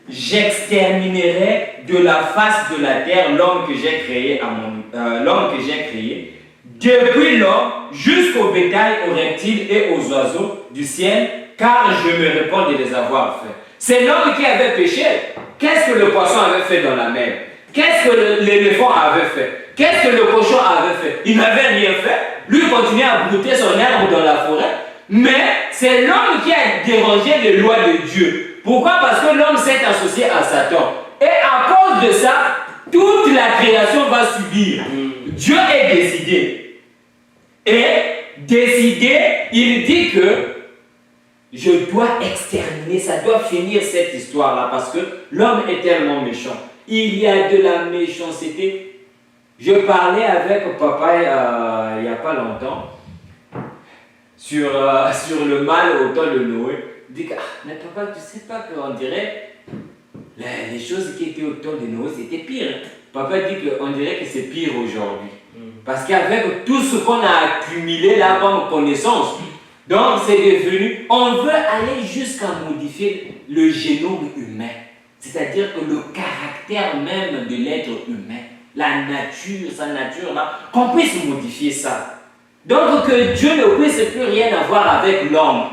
j'exterminerai de la face de la terre l'homme que j'ai créé, depuis l'homme jusqu'au bétail, aux reptiles et aux oiseaux du ciel, car je me répands de les avoir faits. C'est l'homme qui avait péché. Qu'est-ce que le poisson avait fait dans la mer? Qu'est-ce que l'éléphant avait fait? Qu'est-ce que le cochon avait fait? Il n'avait rien fait. Lui continuait à brouter son herbe dans la forêt. Mais c'est l'homme qui a dérangé les lois de Dieu. Pourquoi? Parce que l'homme s'est associé à Satan. Et à cause de ça, toute la création va subir. Dieu est décidé. Et décidé, il dit que je dois exterminer, ça doit finir cette histoire-là parce que l'homme est tellement méchant. Il y a de la méchanceté. Je parlais avec papa il n'y a pas longtemps sur le mal au temps de Noé. Il dit que, mais papa, tu sais pas qu'on dirait les choses qui étaient au temps de Noé, c'était pire. Papa dit qu'on dirait que c'est pire aujourd'hui. Parce qu'avec tout ce qu'on a accumulé là comme connaissance, donc c'est devenu, on veut aller jusqu'à modifier le génome humain. C'est-à-dire que le caractère même de l'être humain, la nature, sa nature là, qu'on puisse modifier ça. Donc que Dieu ne puisse plus rien avoir avec l'homme.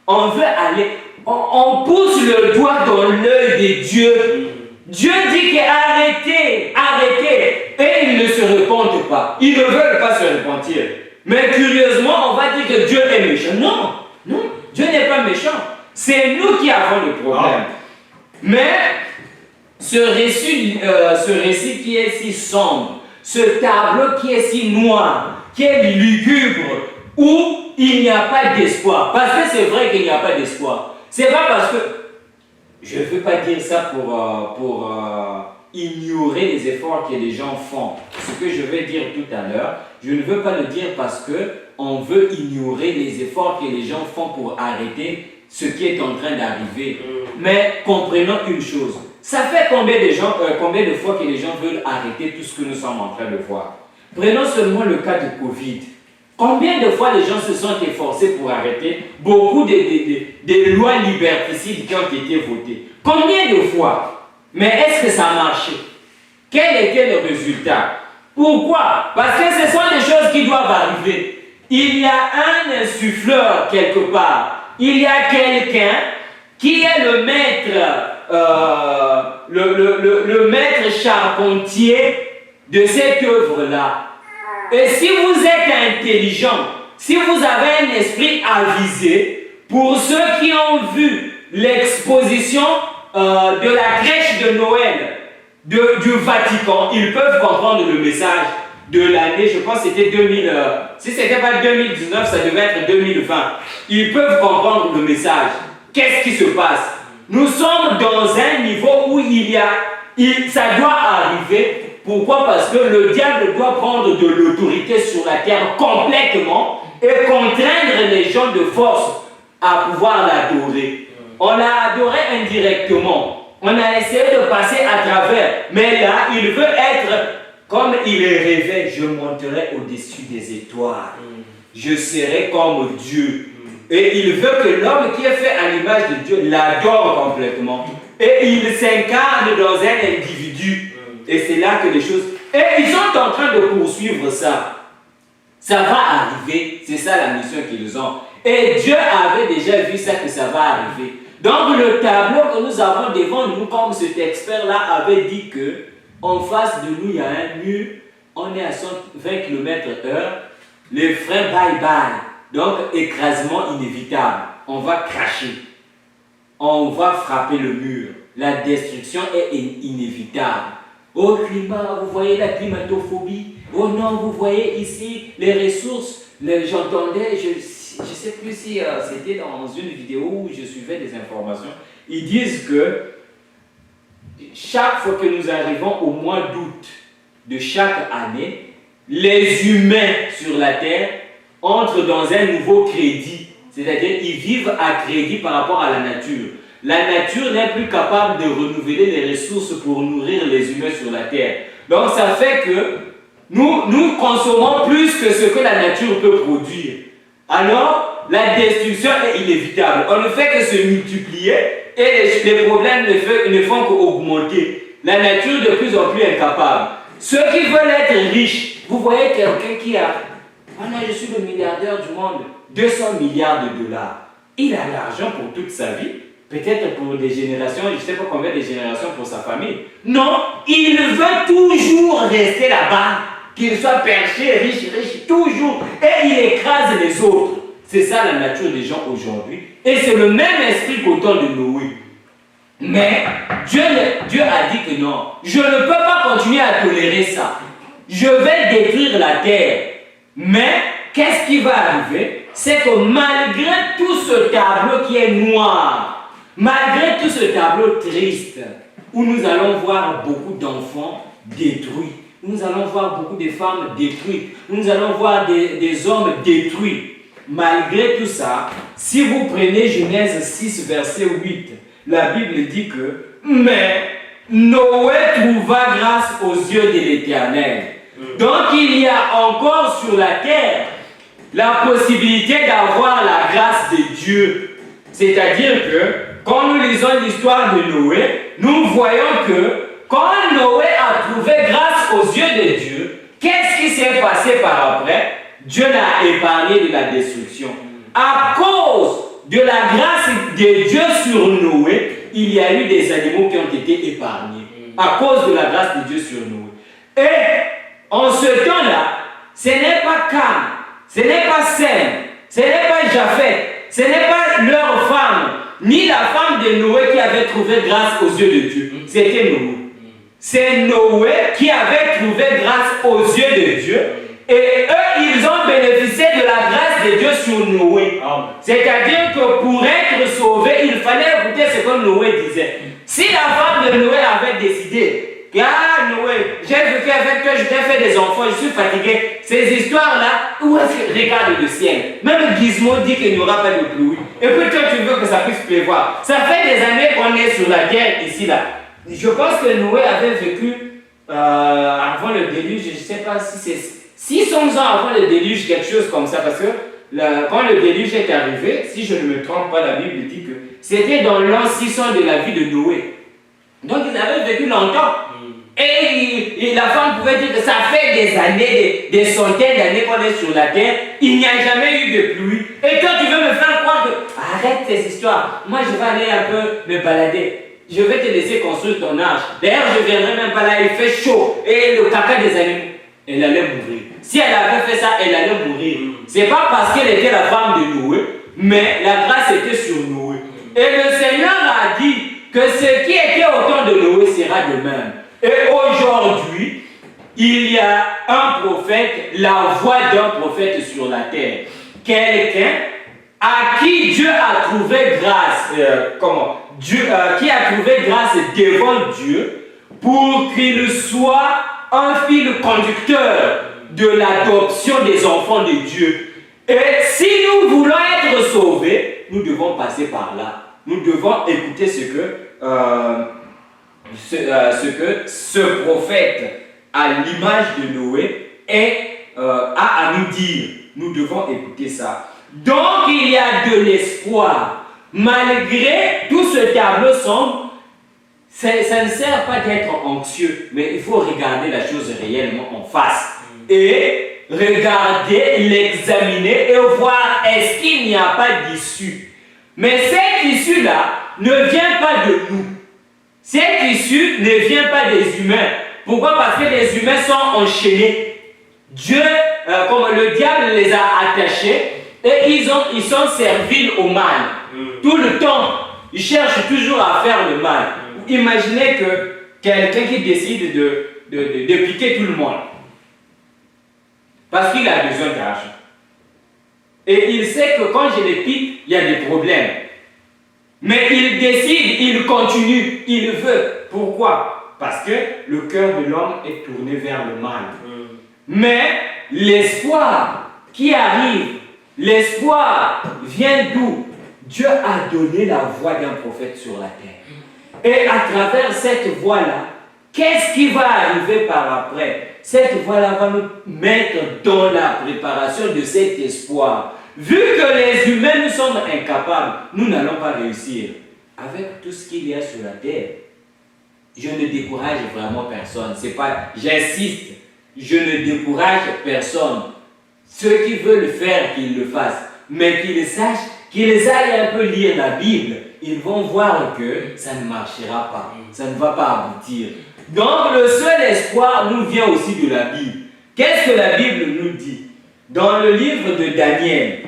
On veut aller, on pousse le doigt dans l'œil de Dieu. Dieu dit qu'arrêtez, arrêtez. Et ils ne se repentent pas. Ils ne veulent pas se repentir. Mais curieusement, on va dire que Dieu est méchant. Non, non, Dieu n'est pas méchant. C'est nous qui avons le problème. Mais ce récit qui est si sombre, ce tableau qui est si noir, qui est lugubre, où il n'y a pas d'espoir. Parce que c'est vrai qu'il n'y a pas d'espoir. C'est pas parce que, je ne veux pas dire ça pour ignorer les efforts que les gens font. Ce que je vais dire tout à l'heure, je ne veux pas le dire parce que on veut ignorer les efforts que les gens font pour arrêter ce qui est en train d'arriver. Mais comprenons une chose. Ça fait combien de fois que les gens veulent arrêter tout ce que nous sommes en train de voir? Prenons seulement le cas de Covid. Combien de fois les gens se sont efforcés pour arrêter beaucoup de lois liberticides qui ont été votées? Combien de fois? Mais est-ce que ça a marché? Quel était le résultat? Pourquoi? Parce que ce sont des choses qui doivent arriver. Il y a un insuffleur quelque part. Il y a quelqu'un qui est le maître, le maître charpentier de cette œuvre-là. Et si vous êtes intelligent, si vous avez un esprit avisé, pour ceux qui ont vu l'exposition de la crèche de Noël du Vatican, ils peuvent comprendre le message de l'année, je pense que c'était 2000, si ce n'était pas 2019, ça devait être 2020. Ils peuvent comprendre le message. Qu'est-ce qui se passe? Nous sommes dans un niveau où ça doit arriver. Pourquoi? Parce que le diable doit prendre de l'autorité sur la terre complètement et contraindre les gens de force à pouvoir l'adorer. On l'a adoré indirectement. On a essayé de passer à travers. Mais là, il veut être comme il rêvait. Je monterai au-dessus des étoiles. Je serai comme Dieu. Et il veut que l'homme qui est fait à l'image de Dieu l'adore complètement. Et il s'incarne dans un individu. Et c'est là que les choses... Et ils sont en train de poursuivre ça. Ça va arriver. C'est ça la mission qu'ils ont. Et Dieu avait déjà vu ça, que ça va arriver. Donc le tableau que nous avons devant nous, comme cet expert-là avait dit que en face de nous, il y a un mur. On est à 120 km/h. Les freins bye-bye. Donc écrasement inévitable. On va cracher. On va frapper le mur. La destruction est inévitable. Oh climat, vous voyez la climatophobie. Oh non, vous voyez ici les ressources. J'entendais, je ne sais plus si c'était dans une vidéo où je suivais des informations. Ils disent que chaque fois que nous arrivons au mois d'août de chaque année, les humains sur la Terre entrent dans un nouveau crédit. C'est-à-dire qu'ils vivent à crédit par rapport à la nature. La nature n'est plus capable de renouveler les ressources pour nourrir les humains sur la terre. Donc ça fait que nous consommons plus que ce que la nature peut produire. Alors, la destruction est inévitable. On ne fait que se multiplier et les problèmes ne font qu'augmenter. La nature est de plus en plus incapable. Ceux qui veulent être riches, vous voyez quelqu'un qui a... Voilà, je suis le milliardaire du monde, 200 milliards de dollars. Il a l'argent pour toute sa vie. Peut-être pour des générations, je ne sais pas combien de générations pour sa famille. Non, il veut toujours rester là-bas. Qu'il soit perché, riche, toujours. Et il écrase les autres. C'est ça la nature des gens aujourd'hui. Et c'est le même esprit qu'au temps de Noé. Mais Dieu a dit que non. Je ne peux pas continuer à tolérer ça. Je vais détruire la terre. Mais qu'est-ce qui va arriver? c'est que malgré tout ce tableau qui est noir, malgré tout ce tableau triste, où nous allons voir beaucoup d'enfants détruits, nous allons voir beaucoup de femmes détruites, nous allons voir des hommes détruits. Malgré tout ça, si vous prenez Genèse 6, verset 8, la Bible dit que « Mais Noé trouva grâce aux yeux de l'Éternel. » Donc il y a encore sur la terre la possibilité d'avoir la grâce de Dieu. C'est-à-dire que quand nous lisons l'histoire de Noé, nous voyons que quand Noé a trouvé grâce aux yeux de Dieu, qu'est-ce qui s'est passé par après? Dieu l'a épargné de la destruction. À cause de la grâce de Dieu sur Noé, il y a eu des animaux qui ont été épargnés. À cause de la grâce de Dieu sur Noé. Et en ce temps-là, ce n'est pas Cam, ce n'est pas Sem, ce n'est pas Japheth, ce n'est pas leur femme, ni la femme de Noé qui avait trouvé grâce aux yeux de Dieu. C'était Noé. C'est Noé qui avait trouvé grâce aux yeux de Dieu. Et eux, ils ont bénéficié de la grâce de Dieu sur Noé. C'est-à-dire que pour être sauvé, il fallait écouter ce que Noé disait. Si la femme de Noé avait décidé, ah Noé, j'ai vécu avec toi, je t'ai fait des enfants, je suis fatigué. Ces histoires-là, où est-ce que regarde le ciel? Même Gizmo dit qu'il n'y aura pas de pluie. Et puis toi, tu veux que ça puisse pleuvoir. Ça fait des années qu'on est sur la terre ici, là. Je pense que Noé avait vécu avant le déluge, je ne sais pas si c'est 600 ans avant le déluge, quelque chose comme ça, parce que quand le déluge est arrivé, si je ne me trompe pas, la Bible dit que c'était dans l'an 600 de la vie de Noé. Donc ils avaient vécu longtemps. Et la femme pouvait dire que ça fait des années, des centaines d'années qu'on est sur la terre, il n'y a jamais eu de pluie. Et toi tu veux me faire croire que arrête ces histoires, moi je vais aller un peu me balader. Je vais te laisser construire ton arche. D'ailleurs, je ne viendrai même pas là, il fait chaud. Et le caca des animaux, elle allait mourir. Si elle avait fait ça, elle allait mourir. Ce n'est pas parce qu'elle était la femme de Noé, mais la grâce était sur Noé. Et le Seigneur a dit que ce qui était au temps de Noé sera de même. Et aujourd'hui, il y a un prophète, la voix d'un prophète sur la terre. Quelqu'un à qui Dieu a trouvé grâce, qui a trouvé grâce devant Dieu pour qu'il soit un fil conducteur de l'adoption des enfants de Dieu. Et si nous voulons être sauvés, nous devons passer par là. Nous devons écouter ce que ce prophète, à l'image de Noé, a à nous dire. Nous devons écouter ça. Donc il y a de l'espoir. Malgré tout ce tableau sombre, ça ne sert pas d'être anxieux, mais il faut regarder la chose réellement en face. Et regarder, l'examiner et voir est-ce qu'il n'y a pas d'issue. Mais cette issue-là ne vient pas de nous. Cette issue ne vient pas des humains. Pourquoi? Parce que les humains sont enchaînés. Dieu, comme le diable les a attachés, et ils sont serviles au mal. Tout le temps, ils cherchent toujours à faire le mal. Imaginez que quelqu'un qui décide de piquer tout le monde. Parce qu'il a besoin d'argent. Et il sait que quand je le pique, il y a des problèmes. Mais il décide, il continue, il veut. Pourquoi? Parce que le cœur de l'homme est tourné vers le mal. Mais l'espoir qui arrive, l'espoir vient d'où? Dieu a donné la voix d'un prophète sur la terre. Et à travers cette voix-là, qu'est-ce qui va arriver par après? Cette voix-là va nous mettre dans la préparation de cet espoir. Vu que les humains nous sommes incapables, nous n'allons pas réussir. Avec tout ce qu'il y a sur la terre, je ne décourage vraiment personne. C'est pas, j'insiste, je ne décourage personne. Ceux qui veulent le faire, qu'ils le fassent. Mais qu'ils sachent, qu'ils aillent un peu lire la Bible. Ils vont voir que ça ne marchera pas. Ça ne va pas aboutir. Donc le seul espoir nous vient aussi de la Bible. Qu'est-ce que la Bible nous dit? Dans le livre de Daniel.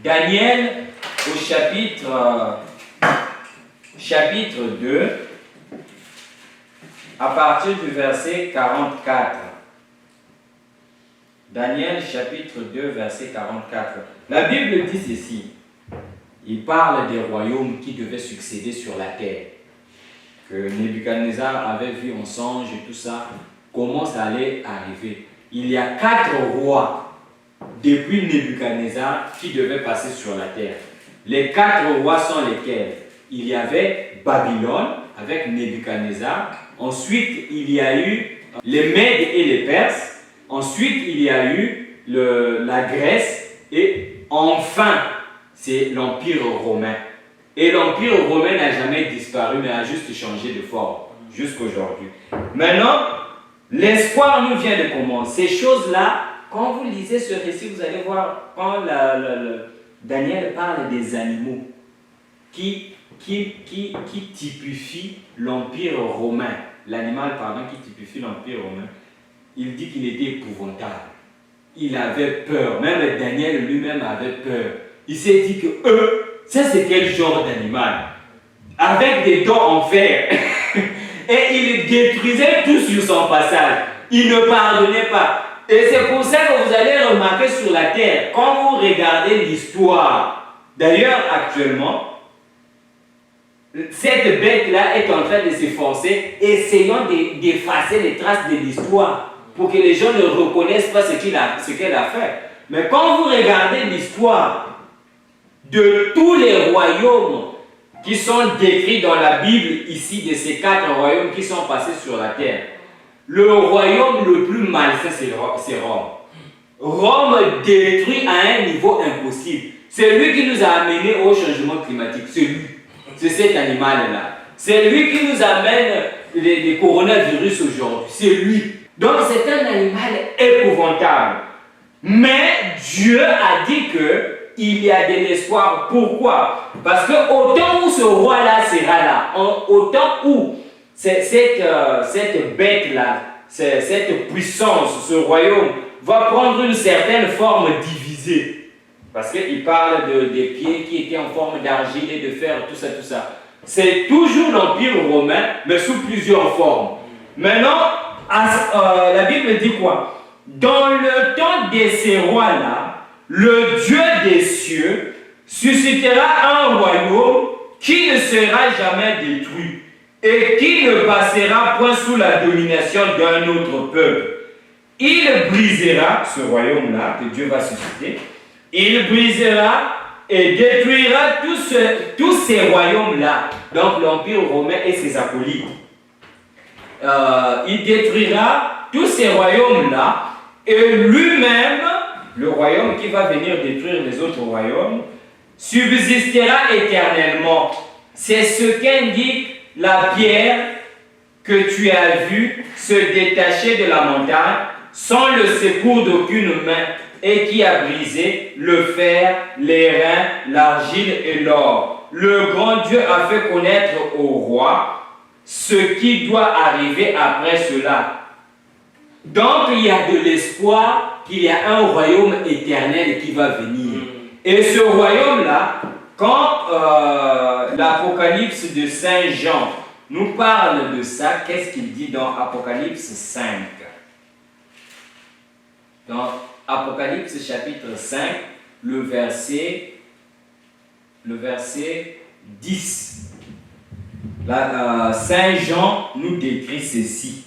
Daniel au chapitre 2, à partir du verset 44. Daniel chapitre 2, verset 44. La Bible dit ceci. Il parle des royaumes qui devaient succéder sur la terre. Que Nebuchadnezzar avait vu en songe et tout ça. Comment ça allait arriver. Il y a 4 rois depuis Nebuchadnezzar qui devaient passer sur la terre. Les 4 rois sont lesquels? Il y avait Babylone avec Nebuchadnezzar. Ensuite, il y a eu les Mèdes et les Perses. Ensuite, il y a eu la Grèce. Et enfin, c'est l'Empire romain. Et l'Empire romain n'a jamais disparu, mais a juste changé de forme jusqu'aujourd'hui. Maintenant, l'espoir nous vient de comment? Ces choses-là, quand vous lisez ce récit, vous allez voir quand Daniel parle des animaux qui typifient l'Empire romain. L'animal, pardon, qui typifie l'Empire romain. Il dit qu'il était épouvantable. Il avait peur. Même Daniel lui-même avait peur. Il s'est dit que ça c'est quel genre d'animal? Avec des dents en fer. Et il détruisait tout sur son passage. Il ne pardonnait pas. Et c'est pour ça que vous allez remarquer sur la terre, quand vous regardez l'histoire, d'ailleurs actuellement, cette bête-là est en train de s'efforcer, essayant d'effacer les traces de l'histoire, pour que les gens ne reconnaissent pas ce qu'elle a fait. Mais quand vous regardez l'histoire de tous les royaumes qui sont décrits dans la Bible ici, de ces 4 royaumes qui sont passés sur la terre, le royaume le plus malsain, c'est Rome. Rome détruit à un niveau impossible. C'est lui qui nous a amenés au changement climatique. C'est lui. C'est cet animal-là. C'est lui qui nous amène les coronavirus aujourd'hui. C'est lui. Donc c'est un animal épouvantable. Mais Dieu a dit qu'il y a de l'espoir. Pourquoi? Parce que autant où ce roi-là sera là, autant où cette bête-là, cette puissance, ce royaume, va prendre une certaine forme divisée. Parce qu'il parle des pieds qui étaient en forme d'argile et de fer, tout ça. C'est toujours l'Empire romain, mais sous plusieurs formes. Maintenant, la Bible dit quoi? Dans le temps de ces rois-là, le Dieu des cieux suscitera un royaume qui ne sera jamais détruit et qui ne passera point sous la domination d'un autre peuple. Il brisera ce royaume-là que Dieu va susciter. Il brisera et détruira tous ces royaumes-là. Donc l'Empire romain et ses acolytes. Il détruira tous ces royaumes-là et lui-même, le royaume qui va venir détruire les autres royaumes, subsistera éternellement. C'est ce qu'indique la pierre que tu as vue se détacher de la montagne sans le secours d'aucune main et qui a brisé le fer, les reins, l'argile et l'or. Le grand Dieu a fait connaître au roi ce qui doit arriver après cela. Donc il y a de l'espoir qu'il y a un royaume éternel qui va venir. Et ce royaume-là, quand l'Apocalypse de Saint Jean nous parle de ça, qu'est-ce qu'il dit dans Apocalypse 5? Dans Apocalypse chapitre 5, le verset 10. Là, Saint Jean nous décrit ceci.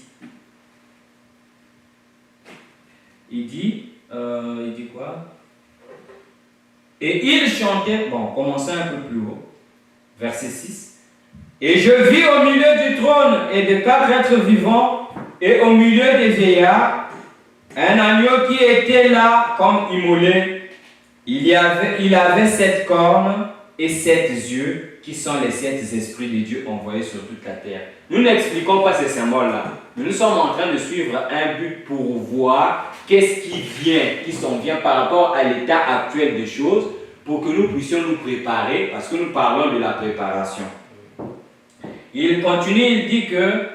Il dit quoi? Et il chantait, bon, commençons un peu plus haut, verset 6. Et je vis au milieu du trône et des 4 êtres vivants et au milieu des vieillards un agneau qui était là comme immolé. Il avait 7 cornes et 7 yeux qui sont les 7 esprits de Dieu envoyés sur toute la terre. Nous n'expliquons pas ces symboles-là. Nous sommes en train de suivre un but pour voir qu'est-ce qui s'en vient par rapport à l'état actuel des choses pour que nous puissions nous préparer parce que nous parlons de la préparation. Il continue, il dit que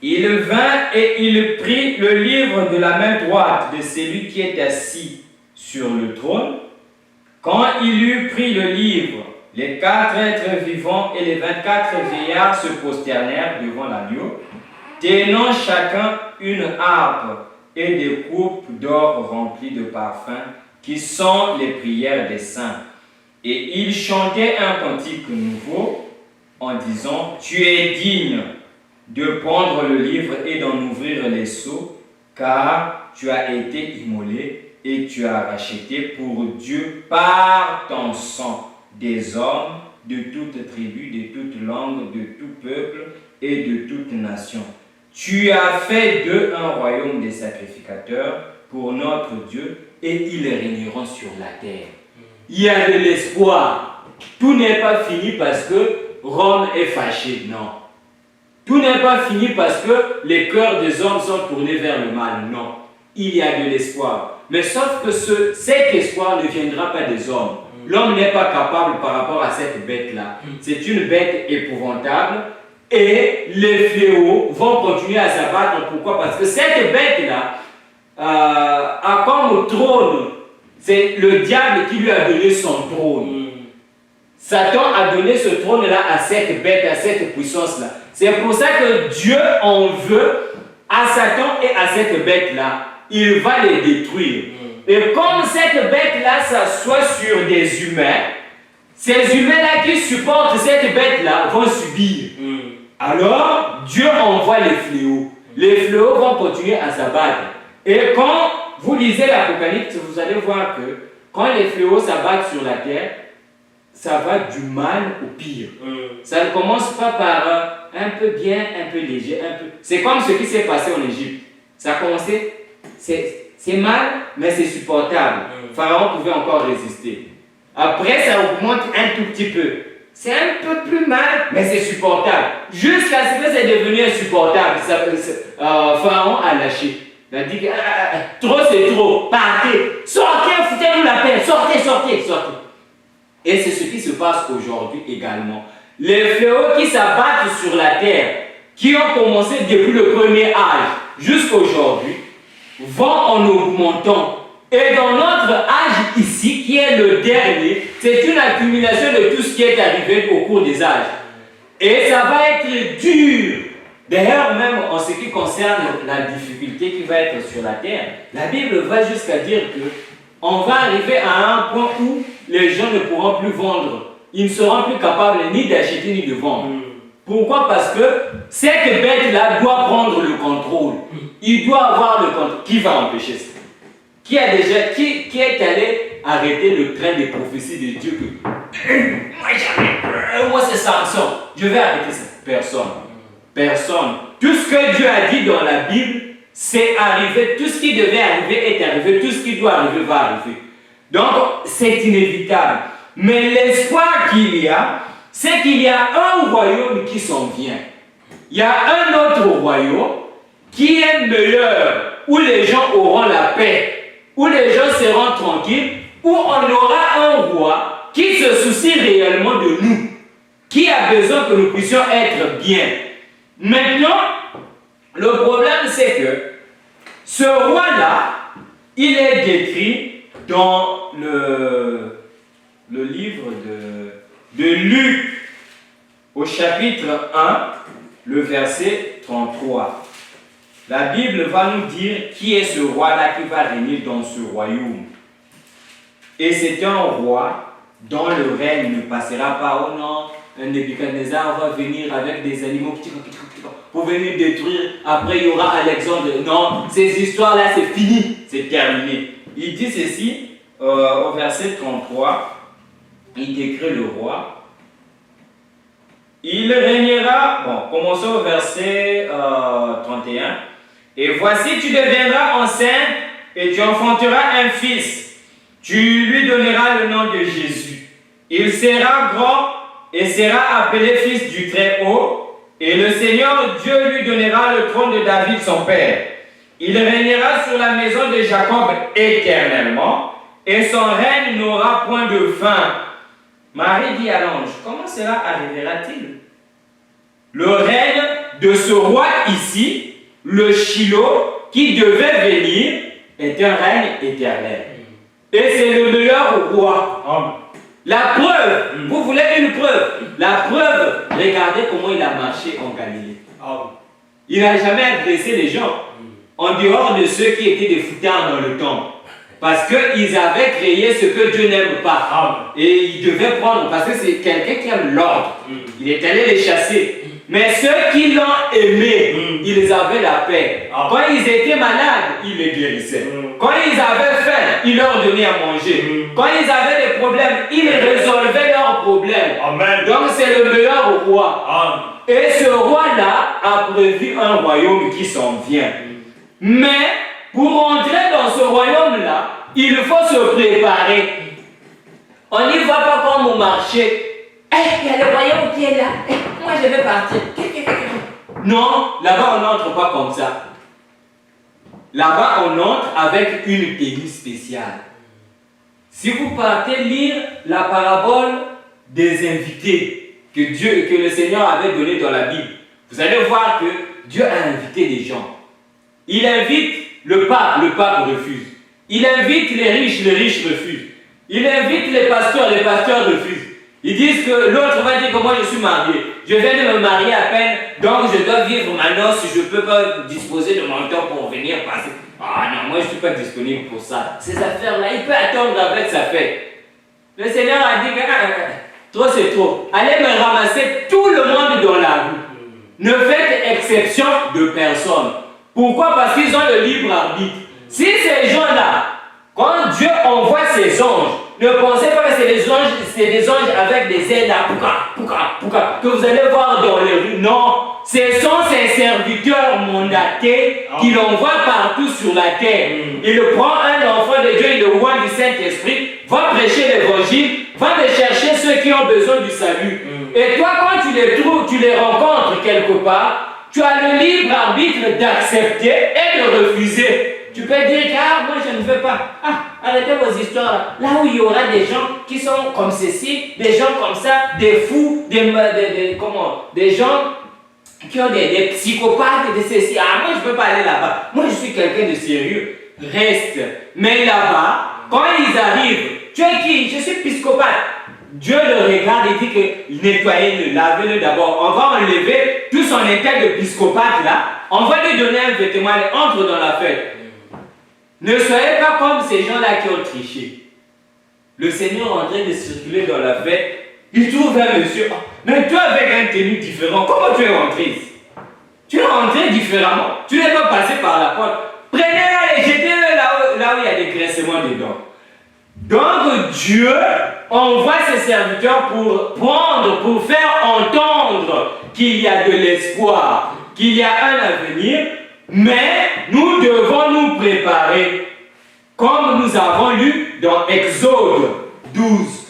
il vint et il prit le livre de la main droite de celui qui est assis sur le trône. Quand il eut pris le livre, les 4 êtres vivants et les 24 vieillards se prosternèrent devant l'agneau, tenant chacun une harpe et des coupes d'or remplies de parfums, qui sont les prières des saints. Et il chantait un cantique nouveau en disant, tu es digne de prendre le livre et d'en ouvrir les sceaux, car tu as été immolé et tu as racheté pour Dieu par ton sang des hommes de toute tribu, de toute langue, de tout peuple et de toute nation. Tu as fait d'eux un royaume des sacrificateurs pour notre Dieu, et ils régneront sur la terre. Il y a de l'espoir. Tout n'est pas fini parce que Rome est fâchée, non. Tout n'est pas fini parce que les cœurs des hommes sont tournés vers le mal, non. Il y a de l'espoir. Mais sauf que cet espoir ne viendra pas des hommes. L'homme n'est pas capable par rapport à cette bête-là. C'est une bête épouvantable et les fléaux vont continuer à s'abattre. Pourquoi? Parce que cette bête-là a comme trône, c'est le diable qui lui a donné son trône. Satan a donné ce trône-là à cette bête, à cette puissance-là. C'est pour ça que Dieu en veut à Satan et à cette bête-là. Il va les détruire. Et comme cette bête-là s'assoit sur des humains, ces humains-là qui supportent cette bête-là vont subir. Alors, Dieu envoie les fléaux. Les fléaux vont continuer à s'abattre. Et quand vous lisez l'Apocalypse, vous allez voir que quand les fléaux s'abattent sur la terre, ça va du mal au pire. Ça ne commence pas par un peu bien, un peu léger, un peu... C'est comme ce qui s'est passé en Égypte. Ça a commencé, c'est mal, mais c'est supportable. Pharaon pouvait encore résister. Après, ça augmente un tout petit peu. C'est un peu plus mal, mais c'est supportable. Jusqu'à ce que c'est devenu insupportable. Pharaon a lâché. Il a dit que trop c'est trop, partez, sortez, foutez-nous la paix, sortez, sortez, sortez. Et c'est ce qui se passe aujourd'hui également. Les fléaux qui s'abattent sur la terre, qui ont commencé depuis le premier âge jusqu'à aujourd'hui, vont en augmentant. Et dans notre âge ici, qui est le dernier, c'est une accumulation de tout ce qui est arrivé au cours des âges. Et ça va être dur. D'ailleurs, même en ce qui concerne la difficulté qui va être sur la terre, la Bible va jusqu'à dire que on va arriver à un point où les gens ne pourront plus vendre. Ils ne seront plus capables ni d'acheter ni de vendre. Pourquoi? Parce que cette bête-là doit prendre le contrôle. Il doit avoir le contrôle. Qui va empêcher ça? Qui est allé arrêter le train des prophéties de Dieu que moi c'est Samson, je vais arrêter ça? Personne. Personne. Tout ce que Dieu a dit dans la Bible, c'est arrivé. Tout ce qui devait arriver est arrivé. Tout ce qui doit arriver va arriver. Donc, c'est inévitable. Mais l'espoir qu'il y a, c'est qu'il y a un royaume qui s'en vient. Il y a un autre royaume qui est meilleur, où les gens auront la paix, où les gens seront tranquilles, où on aura un roi qui se soucie réellement de nous, qui a besoin que nous puissions être bien. Maintenant, le problème c'est que ce roi-là, il est décrit dans le livre de Luc, au chapitre 1, le verset 33. La Bible va nous dire qui est ce roi-là qui va régner dans ce royaume. Et c'est un roi dont le règne ne passera pas. Oh non, un Nebuchadnezzar va venir avec des animaux pour venir détruire. Après, il y aura Alexandre. Non, ces histoires-là, c'est fini, c'est terminé. Il dit ceci au verset 33. Il décrit le roi. Il régnera, bon, commençons au verset 31. Et voici, tu deviendras enceinte et tu enfanteras un fils. Tu lui donneras le nom de Jésus. Il sera grand et sera appelé fils du Très-Haut. Et le Seigneur Dieu lui donnera le trône de David son père. Il régnera sur la maison de Jacob éternellement et son règne n'aura point de fin. Marie dit à l'ange, comment cela arrivera-t-il? Le règne de ce roi ici, le Shiloh, qui devait venir, est un règne éternel. Et c'est le meilleur roi. La preuve, vous voulez une preuve? La preuve, regardez comment il a marché en Galilée. Il n'a jamais agressé les gens. en dehors de ceux qui étaient des foutards dans le temple. Parce qu'ils avaient créé ce que Dieu n'aime pas. Et ils devaient prendre, parce que c'est quelqu'un qui aime l'ordre. Il est allé les chasser. Mais ceux qui l'ont aimé, ils avaient la paix. Quand ils étaient malades, il les guérissait. Quand ils avaient faim, il leur donnait à manger. Quand ils avaient des problèmes, il résolvait leurs problèmes. Amen. Donc c'est le meilleur roi. Et ce roi-là a prévu un royaume qui s'en vient. Mais pour entrer dans ce royaume-là, il faut se préparer. On n'y va pas comme au marché. Il y a le royaume qui est là. Moi, je vais partir. Non, là-bas, on n'entre pas comme ça. Là-bas, on entre avec une tenue spéciale. Si vous partez lire la parabole des invités que le Seigneur avait donné dans la Bible, vous allez voir que Dieu a invité des gens. Il invite le pape refuse. Il invite les riches refusent. Il invite les pasteurs refusent. Ils disent que l'autre va dire que moi je suis marié. Je viens de me marier à peine, donc je dois vivre ma noce, je ne peux pas disposer de mon temps pour venir passer. Ah non, moi je ne suis pas disponible pour ça. Ces affaires-là, il peut attendre avec sa fête. Le Seigneur a dit que trop c'est trop. Allez me ramasser tout le monde dans la rue. Ne faites exception de personne. Pourquoi? Parce qu'ils ont le libre arbitre. Si ces gens-là, quand Dieu envoie ses anges, ne pensez pas que c'est des anges avec des ailes à pouka, que vous allez voir dans les rues. Non, ce sont ses serviteurs mandatés qu'il envoie partout sur la terre. Il prend un enfant de Dieu, il le voit du Saint-Esprit, va prêcher l'évangile, va me chercher ceux qui ont besoin du salut. Et toi, quand tu les trouves, tu les rencontres quelque part, tu as le libre arbitre d'accepter et de refuser. Tu peux dire que moi je ne veux pas. Arrêtez vos histoires. Là où il y aura des gens qui sont comme ceci, des gens comme ça, des fous, des gens qui ont des psychopathes, des ceci. Moi je ne peux pas aller là-bas. Moi je suis quelqu'un de sérieux. Reste. Mais là-bas, quand ils arrivent, tu es qui? Je suis psychopathe. Dieu le regarde et dit que nettoyez-le, lavez-le d'abord. On va enlever tout son état de psychopathe là. On va lui donner un vêtement, il entre dans la fête. Ne soyez pas comme ces gens-là qui ont triché. Le Seigneur est en train de circuler dans la fête. Il trouve un monsieur. Mais toi avec un tenue différent, comment tu es rentré ici? Tu es rentré différemment. Tu n'es pas passé par la porte. Prenez-le et jetez-le là où il y a des graissements dedans. Donc Dieu envoie ses serviteurs pour faire entendre qu'il y a de l'espoir, qu'il y a un avenir, mais nous devons nous préparer, comme nous avons lu dans Exode 12.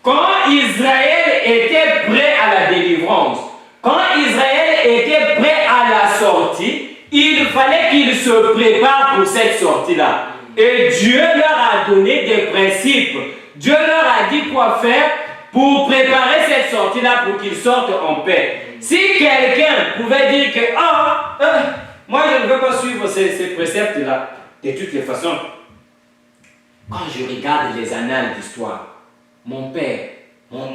Quand Israël était prêt à la délivrance, quand Israël était prêt à la sortie, il fallait qu'il se prépare pour cette sortie-là. Et Dieu leur a donné des principes. Dieu leur a dit quoi faire pour préparer cette sortie-là pour qu'ils sortent en paix. Si quelqu'un pouvait dire que moi je ne veux pas suivre ces préceptes-là, de toutes les façons, quand je regarde les annales d'histoire, mon père, mon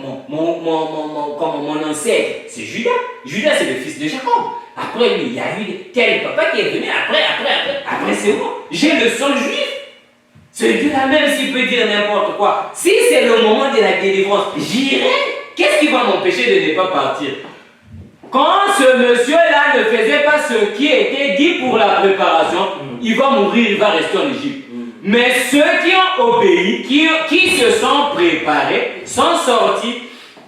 ancêtre, c'est Judas. Judas c'est le fils de Jacob. Après lui, il y a eu tel papa qui est venu, après c'est moi. J'ai le sang juif. C'est Dieu-là même s'il peut dire n'importe quoi. Si c'est le moment de la délivrance, j'irai. Qu'est-ce qui va m'empêcher de ne pas partir? Quand ce monsieur-là ne faisait pas ce qui était dit pour la préparation, il va mourir, il va rester en Égypte. Mais ceux qui ont obéi, qui se sont préparés, sont sortis,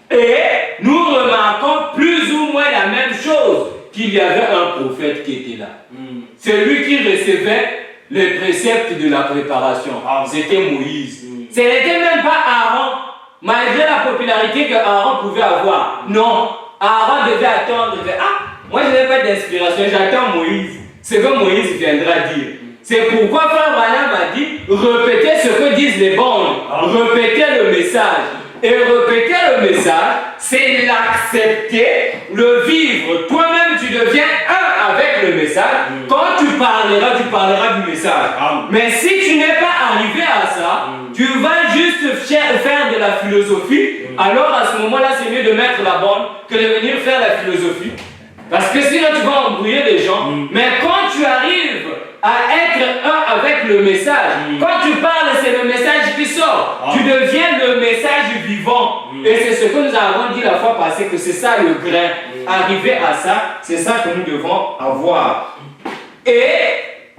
et nous remarquons plus ou moins la même chose, qu'il y avait un prophète qui était là. C'est lui qui recevait les préceptes de la préparation. C'était Moïse. Ce n'était même pas Aaron, malgré la popularité que Aaron pouvait avoir. Non, Aaron devait attendre. Moi je n'ai pas d'inspiration, j'attends Moïse. C'est que Moïse viendra dire. C'est pourquoi Frère Branham m'a dit, répétez ce que disent les bandes, répétez le message. Et répéter le message, c'est l'accepter, le vivre. Toi-même, tu deviens un avec le message. Quand tu parleras du message. Mais si tu n'es pas arrivé à ça, tu vas juste faire de la philosophie. Alors à ce moment-là, c'est mieux de mettre la borne que de venir faire la philosophie. Parce que sinon, tu vas embrouiller les gens. Mais quand tu arrives à être un avec le message. Quand tu parles, c'est le message qui sort. Tu deviens le message vivant. Et c'est ce que nous avons dit la fois passée, que c'est ça le grain. Arriver à ça, c'est ça que nous devons avoir. Et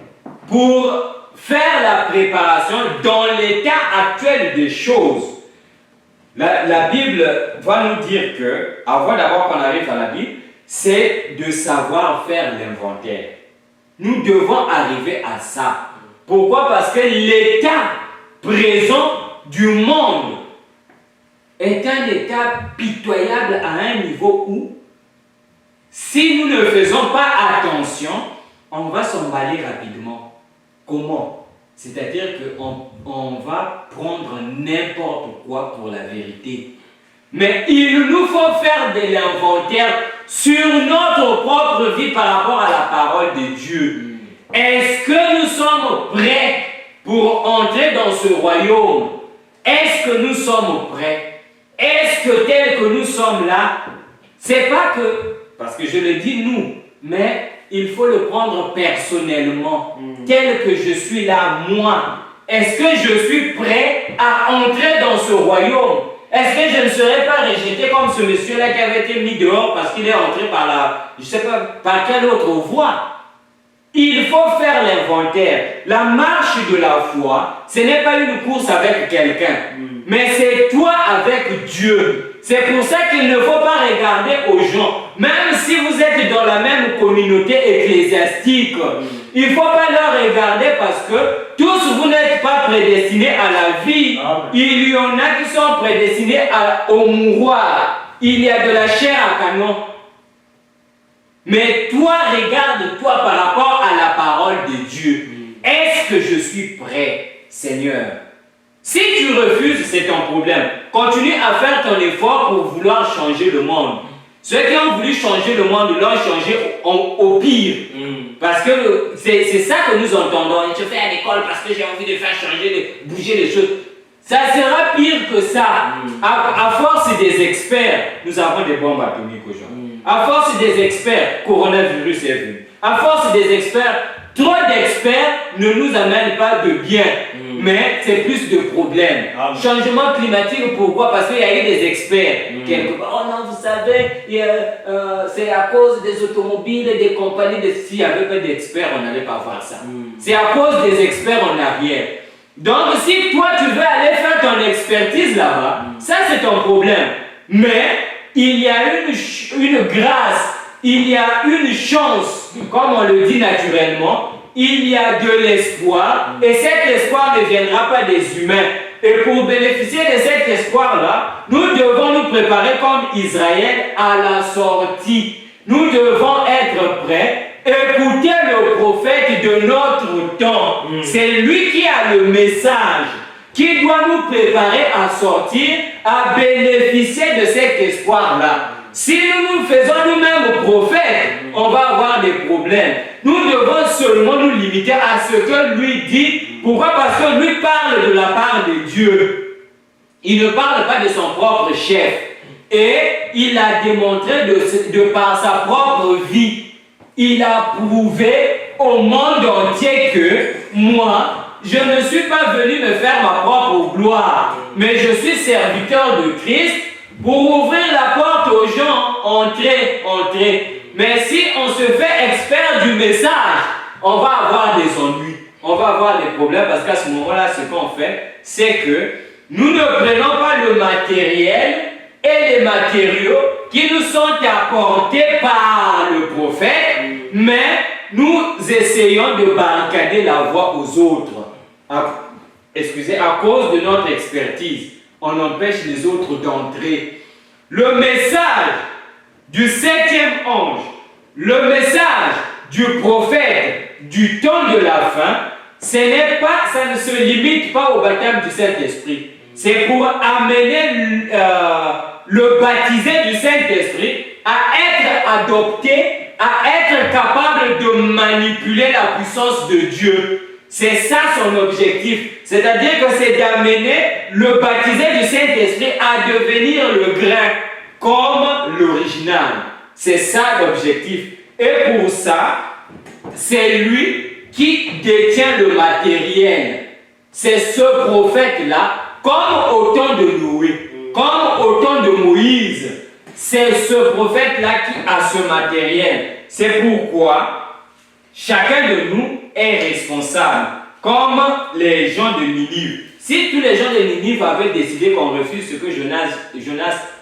pour faire la préparation dans l'état actuel des choses, la Bible va nous dire que, avant d'abord qu'on arrive à la Bible, c'est de savoir faire l'inventaire. Nous devons arriver à ça. Pourquoi? Parce que l'état présent du monde est un état pitoyable à un niveau où, si nous ne faisons pas attention, on va s'emballer rapidement. Comment? C'est-à-dire qu'on va prendre n'importe quoi pour la vérité. Mais il nous faut faire de l'inventaire sur notre propre vie par rapport à la parole de Dieu. Est-ce que nous sommes prêts pour entrer dans ce royaume? Est-ce que nous sommes prêts? Est-ce que tel que nous sommes là, c'est pas que, parce que je le dis nous, mais il faut le prendre personnellement, tel que je suis là, moi. Est-ce que je suis prêt à entrer dans ce royaume? Est-ce que je ne serai pas rejeté comme ce monsieur-là qui avait été mis dehors parce qu'il est entré par la, je ne sais pas, par quelle autre voie? Il faut faire l'inventaire. La marche de la foi, ce n'est pas une course avec quelqu'un, mais c'est toi avec Dieu. C'est pour ça qu'il ne faut pas regarder aux gens. Même si vous êtes dans la même communauté ecclésiastique, il ne faut pas leur regarder parce que tous vous n'êtes pas prédestinés à la vie. Il y en a qui sont prédestinés au mouroir. Il y a de la chair à canon. Mais toi, regarde-toi par rapport à la parole de Dieu. Est-ce que je suis prêt, Seigneur? Si tu refuses, c'est ton problème. Continue à faire ton effort pour vouloir changer le monde. Ceux qui ont voulu changer le monde l'ont changé au pire. Parce que c'est ça que nous entendons. Je fais à l'école parce que j'ai envie de faire changer, de bouger les choses. Ça sera pire que ça. À force des experts, nous avons des bombes atomiques aujourd'hui. À force des experts, coronavirus est venu. À force des experts, trop d'experts ne nous amènent pas de bien, mais c'est plus de problèmes. Changement climatique, pourquoi? Parce qu'il y a eu des experts. Quelque part, oh non, vous savez, c'est à cause des automobiles et des compagnies. S'il n'y avait pas d'experts, on n'allait pas voir ça. C'est à cause des experts en arrière. Donc, si toi, tu veux aller faire ton expertise là-bas, ça c'est ton problème. Mais il y a une grâce, il y a une chance, comme on le dit naturellement, il y a de l'espoir, et cet espoir ne viendra pas des humains. Et pour bénéficier de cet espoir-là, nous devons nous préparer comme Israël à la sortie. Nous devons être prêts. Écoutez le prophète de notre temps. C'est lui qui a le message, qui doit nous préparer à sortir, à bénéficier de cet espoir-là. Si nous nous faisons nous-mêmes prophètes, on va avoir des problèmes. Nous devons seulement nous limiter à ce que lui dit. Pourquoi? Parce que lui parle de la part de Dieu. Il ne parle pas de son propre chef. Et il a démontré de par sa propre vie, il a prouvé au monde entier que moi, je ne suis pas venu me faire ma propre gloire, mais je suis serviteur de Christ pour ouvrir la porte aux gens. Entrez, entrez. Mais si on se fait expert du message, on va avoir des ennuis, on va avoir des problèmes, parce qu'à ce moment-là, ce qu'on fait, c'est que nous ne prenons pas le matériel et les matériaux qui nous sont apportés par le prophète, mais nous essayons de barricader la voie aux autres. À cause de notre expertise, on empêche les autres d'entrer. Le message du 7e ange, le message du prophète du temps de la fin, ça ne se limite pas au baptême du Saint-Esprit. C'est pour amener le baptisé du Saint-Esprit à être adopté, à être capable de manipuler la puissance de Dieu. C'est ça son objectif. C'est-à-dire que c'est d'amener le baptisé du Saint-Esprit à devenir le grain comme l'original. C'est ça l'objectif. Et pour ça, c'est lui qui détient le matériel. C'est ce prophète-là, comme au temps de Noé, comme au temps de Moïse. C'est ce prophète-là qui a ce matériel. C'est pourquoi chacun de nous est responsable, comme les gens de Ninive. Si tous les gens de Ninive avaient décidé qu'on refuse ce que Jonas,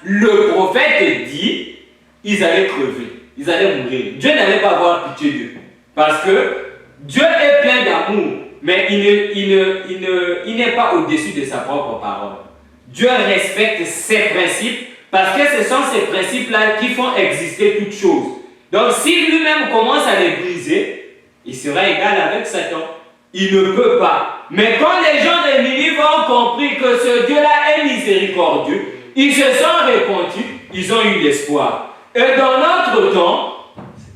le prophète, dit, ils allaient crever, ils allaient mourir. Dieu n'allait pas avoir pitié d'eux. Parce que Dieu est plein d'amour, mais il n'est pas au-dessus de sa propre parole. Dieu respecte ses principes parce que ce sont ces principes-là qui font exister toutes choses. Donc si lui-même commence à les briser, il sera égal avec Satan. Il ne peut pas. Mais quand les gens de Ninive ont compris que ce Dieu-là est miséricordieux, ils se sont repentis, ils ont eu l'espoir. Et dans notre temps,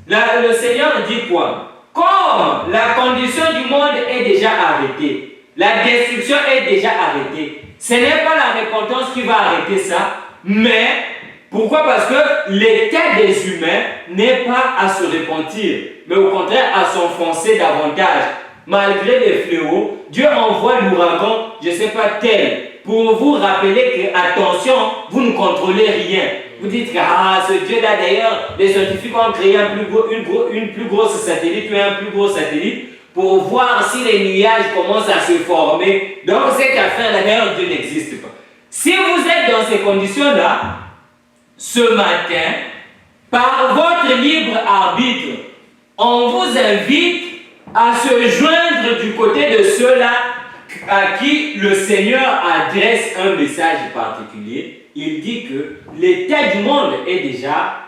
le Seigneur dit quoi? Comme la condition du monde est déjà arrêtée, la destruction est déjà arrêtée, ce n'est pas la repentance qui va arrêter ça, mais pourquoi? Parce que l'état des humains n'est pas à se repentir, mais au contraire à s'enfoncer davantage. Malgré les fléaux, Dieu envoie l'ouragan, je ne sais pas tel, pour vous rappeler que, attention, vous ne contrôlez rien. Vous dites que ce Dieu-là, d'ailleurs, les scientifiques ont créé une plus grosse satellite ou un plus gros satellite pour voir si les nuages commencent à se former. Donc, cette affaire-là, d'ailleurs, Dieu n'existe pas. Si vous êtes dans ces conditions-là, ce matin, par votre libre arbitre, on vous invite à se joindre du côté de ceux-là à qui le Seigneur adresse un message particulier. Il dit que l'état du monde est déjà,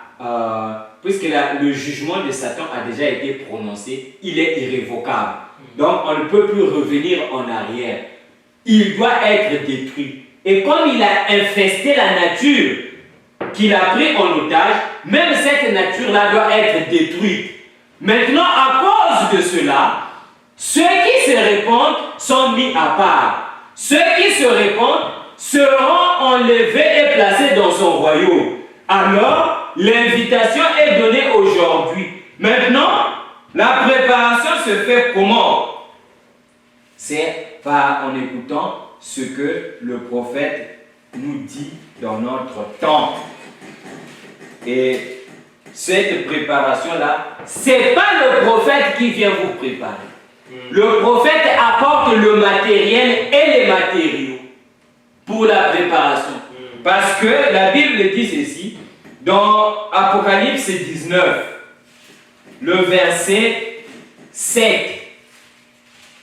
puisque le jugement de Satan a déjà été prononcé, il est irrévocable. Donc on ne peut plus revenir en arrière. Il doit être détruit. Et comme il a infesté la nature qu'il a pris en otage, même cette nature-là doit être détruite. Maintenant, à cause de cela, ceux qui se répandent sont mis à part. Ceux qui se répandent seront enlevés et placés dans son royaume. Alors, l'invitation est donnée aujourd'hui. Maintenant, la préparation se fait comment? C'est en écoutant ce que le prophète nous dit dans notre temps. Et cette préparation-là, ce n'est pas le prophète qui vient vous préparer. Le prophète apporte le matériel et les matériaux pour la préparation. Parce que la Bible dit ceci, dans Apocalypse 19, le verset 7.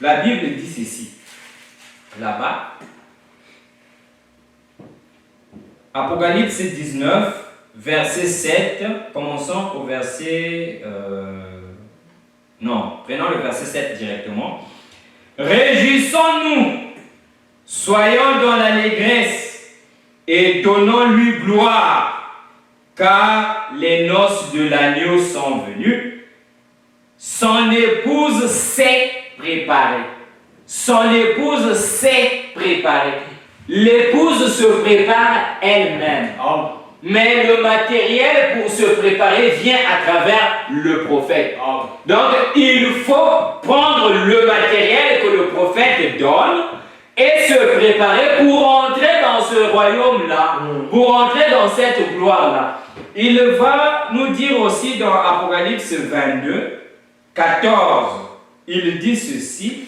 La Bible dit ceci, là-bas. Apocalypse 19, verset 7, commençons au verset... prenons le verset 7 directement. Réjouissons-nous, soyons dans l'allégresse et donnons-lui gloire, car les noces de l'agneau sont venues. Son épouse s'est préparée. Son épouse s'est préparée. L'épouse se prépare elle-même. Mais le matériel pour se préparer vient à travers le prophète. Donc, il faut prendre le matériel que le prophète donne et se préparer pour entrer dans ce royaume-là, pour entrer dans cette gloire-là. Il va nous dire aussi dans Apocalypse 22, 14, il dit ceci.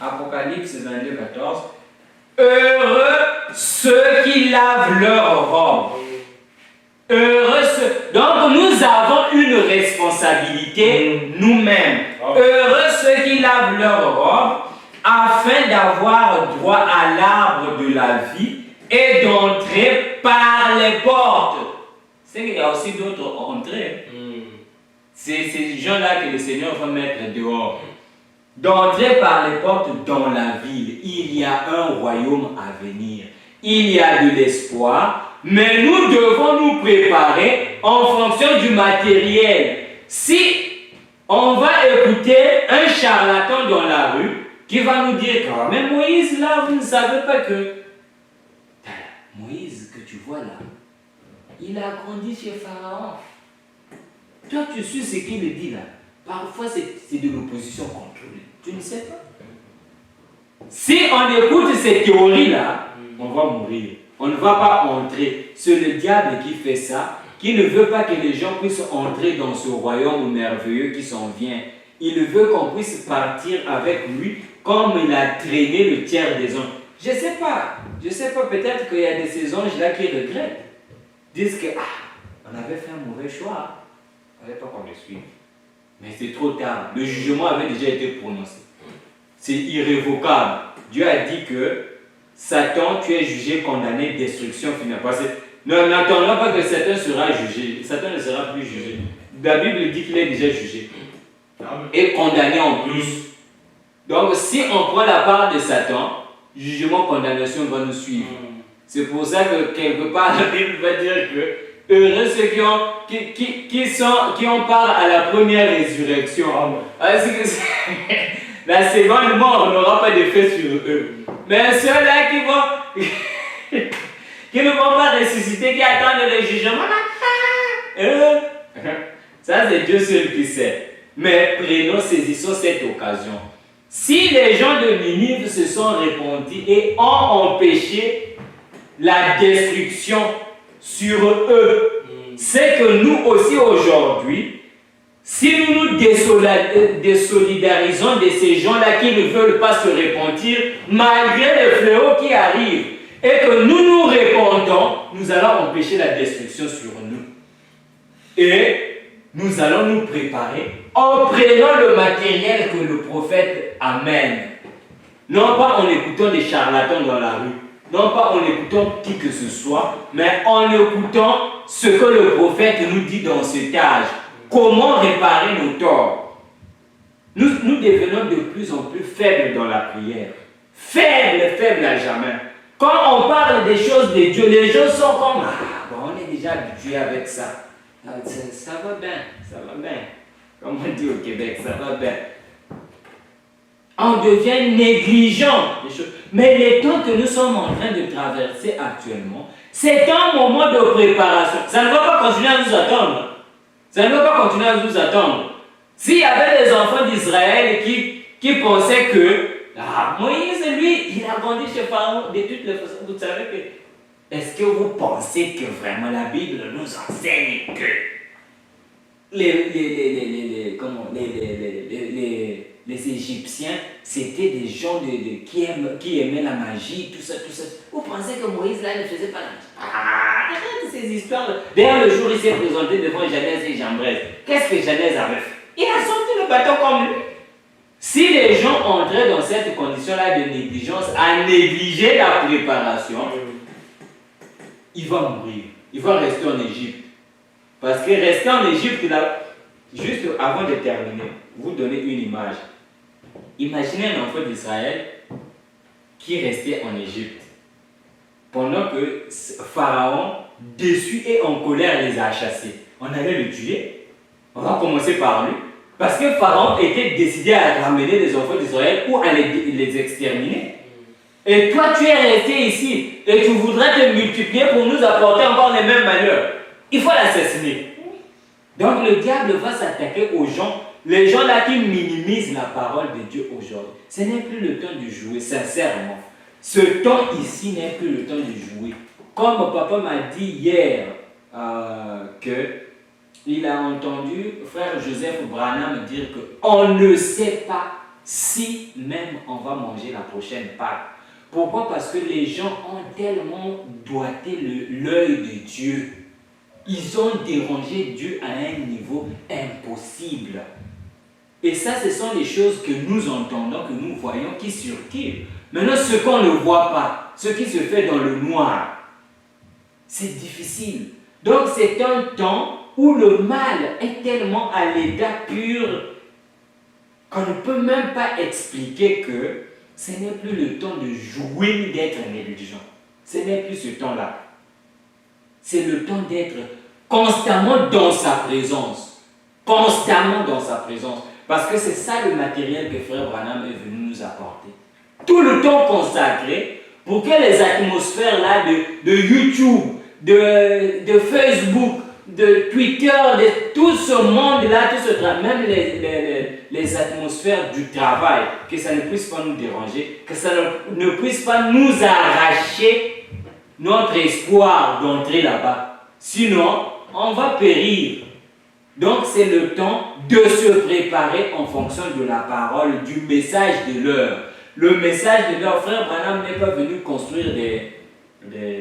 Apocalypse 22, 14. Heureux ceux qui lavent leurs robes. Heureux ceux. Donc nous avons une responsabilité nous-mêmes. Heureux ceux qui lavent leurs robes afin d'avoir droit à l'arbre de la vie et d'entrer par les portes. C'est qu'il y a aussi d'autres entrées. C'est ces gens-là que le Seigneur va mettre dehors. D'entrer par les portes dans la ville. Il y a un royaume à venir. Il y a de l'espoir, mais nous devons nous préparer en fonction du matériel. Si on va écouter un charlatan dans la rue qui va nous dire « Mais Moïse, là, vous ne savez pas que... » Moïse que tu vois là, il a grandi chez Pharaon. Toi, tu sais ce qu'il dit là. Parfois, c'est de l'opposition contrôlée. Tu ne sais pas. Si on écoute ces théories-là, on va mourir. On ne va pas entrer. C'est le diable qui fait ça, qui ne veut pas que les gens puissent entrer dans ce royaume merveilleux qui s'en vient. Il veut qu'on puisse partir avec lui comme il a traîné le tiers des anges. Je ne sais pas, peut-être qu'il y a de ces anges-là qui regrettent. Disent que, on avait fait un mauvais choix. Il ne fallait pas qu'on le suive. Mais c'est trop tard. Le jugement avait déjà été prononcé. C'est irrévocable. Dieu a dit que Satan, tu es jugé, condamné, destruction finale. Parce que n'attendons pas que Satan sera jugé. Satan ne sera plus jugé. La Bible dit qu'il est déjà jugé. Et condamné en plus. Donc, si on prend la part de Satan, jugement, condamnation va nous suivre. C'est pour ça que quelque part, la Bible va dire que heureux ceux qui ont part à la première résurrection. La seconde mort n'aura pas d'effet sur eux. Mais ceux-là qui ne vont pas ressusciter, qui attendent le jugement, ça c'est Dieu seul qui sait. Mais saisissons cette occasion. Si les gens de Ninive se sont repentis et ont empêché la destruction sur eux, c'est que nous aussi aujourd'hui, si nous nous désolidarisons de ces gens-là qui ne veulent pas se repentir, malgré les fléaux qui arrivent, et que nous nous répandons, nous allons empêcher la destruction sur nous. Et nous allons nous préparer en prenant le matériel que le prophète amène. Non pas en écoutant des charlatans dans la rue, non pas en écoutant qui que ce soit, mais en écoutant ce que le prophète nous dit dans cet âge. Comment réparer nos torts? Nous devenons de plus en plus faibles dans la prière. Faibles à jamais. Quand on parle des choses de Dieu, les gens sont comme on est déjà habitué avec ça. Ça va bien. Comme on dit au Québec, ça va bien. On devient négligent des choses. Mais les temps que nous sommes en train de traverser actuellement, c'est un moment de préparation. Ça ne va pas continuer à nous attendre. Ça ne va pas continuer à nous attendre. S'il y avait des enfants d'Israël qui pensaient que Moïse, lui, il a grandi chez Pharaon de toutes les façons. Vous savez que, est-ce que vous pensez que vraiment la Bible nous enseigne que les Égyptiens, c'était des gens qui aimaient la magie, tout ça. Vous pensez que Moïse, là, ne faisait pas la magie? Arrête ces histoires. D'ailleurs, le jour où il s'est présenté devant Janès et Jambres, qu'est-ce que Janès avait fait? Il a sorti le bateau comme lui. Si les gens entraient dans cette condition-là de négligence, à négliger la préparation, il va mourir. Il va rester en Égypte. Parce que rester en Égypte, là, juste avant de terminer, vous donnez une image. Imaginez un enfant d'Israël qui restait en Égypte pendant que Pharaon, déçu et en colère, les a chassés. On allait le tuer. On va commencer par lui. Parce que Pharaon était décidé à ramener les enfants d'Israël ou à les exterminer. Et toi, tu es resté ici et tu voudrais te multiplier pour nous apporter encore les mêmes malheurs. Il faut l'assassiner. Donc le diable va s'attaquer aux gens, les gens là qui minimisent la parole de Dieu aujourd'hui. Ce n'est plus le temps de jouer, sincèrement. Ce temps ici n'est plus le temps de jouer. Comme papa m'a dit hier qu'il a entendu frère Joseph Branham dire qu'on ne sait pas si même on va manger la prochaine Pâque. Pourquoi? Parce que les gens ont tellement doigté l'œil de Dieu. Ils ont dérangé Dieu à un niveau impossible. Et ça, ce sont les choses que nous entendons, que nous voyons, qui circulent. Maintenant, ce qu'on ne voit pas, ce qui se fait dans le noir, c'est difficile. Donc, c'est un temps où le mal est tellement à l'état pur qu'on ne peut même pas expliquer que ce n'est plus le temps de jouer, d'être négligent. Ce n'est plus ce temps-là. C'est le temps d'être constamment dans sa présence. Constamment dans sa présence. Parce que c'est ça le matériel que frère Branham est venu nous apporter. Tout le temps consacré pour que les atmosphères là de YouTube, de Facebook, de Twitter, de tout ce monde-là, tout ce travail, même les atmosphères du travail, que ça ne puisse pas nous déranger, que ça ne puisse pas nous arracher notre espoir d'entrer là-bas. Sinon, on va périr. Donc, c'est le temps de se préparer en fonction de la parole, du message de l'heure. Le message de l'heure, frère Branham n'est pas venu construire des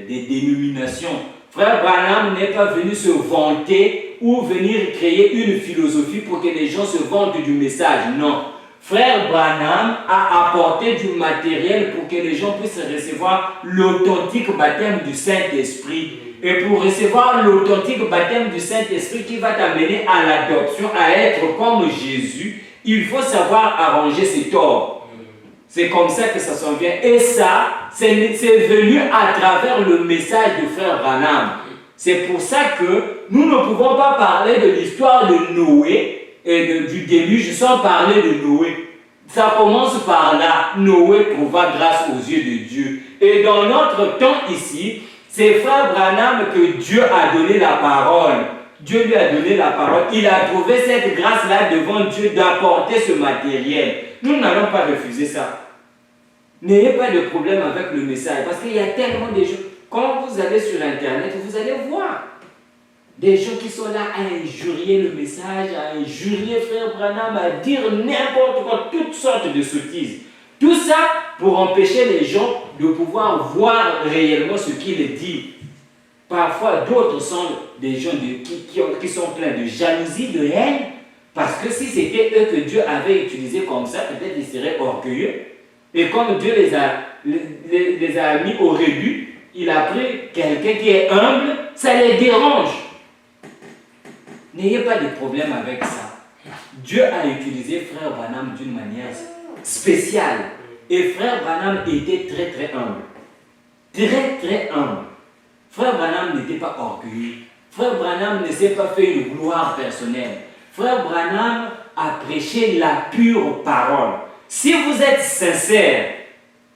dénominations. Frère Branham n'est pas venu se vanter ou venir créer une philosophie pour que les gens se vantent du message. Non. Frère Branham a apporté du matériel pour que les gens puissent recevoir l'authentique baptême du Saint-Esprit. Et pour recevoir l'authentique baptême du Saint-Esprit qui va t'amener à l'adoption, à être comme Jésus, il faut savoir arranger ses torts. C'est comme ça que ça s'en vient. Et ça, c'est venu à travers le message du frère Branham. C'est pour ça que nous ne pouvons pas parler de l'histoire de Noé et du déluge sans parler de Noé. Ça commence par là. Noé trouva grâce aux yeux de Dieu. Et dans notre temps ici, c'est frère Branham que Dieu a donné la parole. Dieu lui a donné la parole. Il a trouvé cette grâce-là devant Dieu d'apporter ce matériel. Nous n'allons pas refuser ça. N'ayez pas de problème avec le message. Parce qu'il y a tellement de gens. Quand vous allez sur Internet, vous allez voir des gens qui sont là à injurier le message, à injurier frère Branham, à dire n'importe quoi, toutes sortes de sottises. Tout ça pour empêcher les gens de pouvoir voir réellement ce qu'il dit. Parfois, d'autres sont des gens qui sont pleins de jalousie, de haine, parce que si c'était eux que Dieu avait utilisés comme ça, peut-être ils seraient orgueilleux. Et comme Dieu les a mis au rebut, il a pris quelqu'un qui est humble, ça les dérange. N'ayez pas de problème avec ça. Dieu a utilisé frère Branham d'une manière spéciale. Et frère Branham était très très humble. Très très humble. Frère Branham n'était pas orgueilleux. Frère Branham ne s'est pas fait une gloire personnelle. Frère Branham a prêché la pure parole. Si vous êtes sincère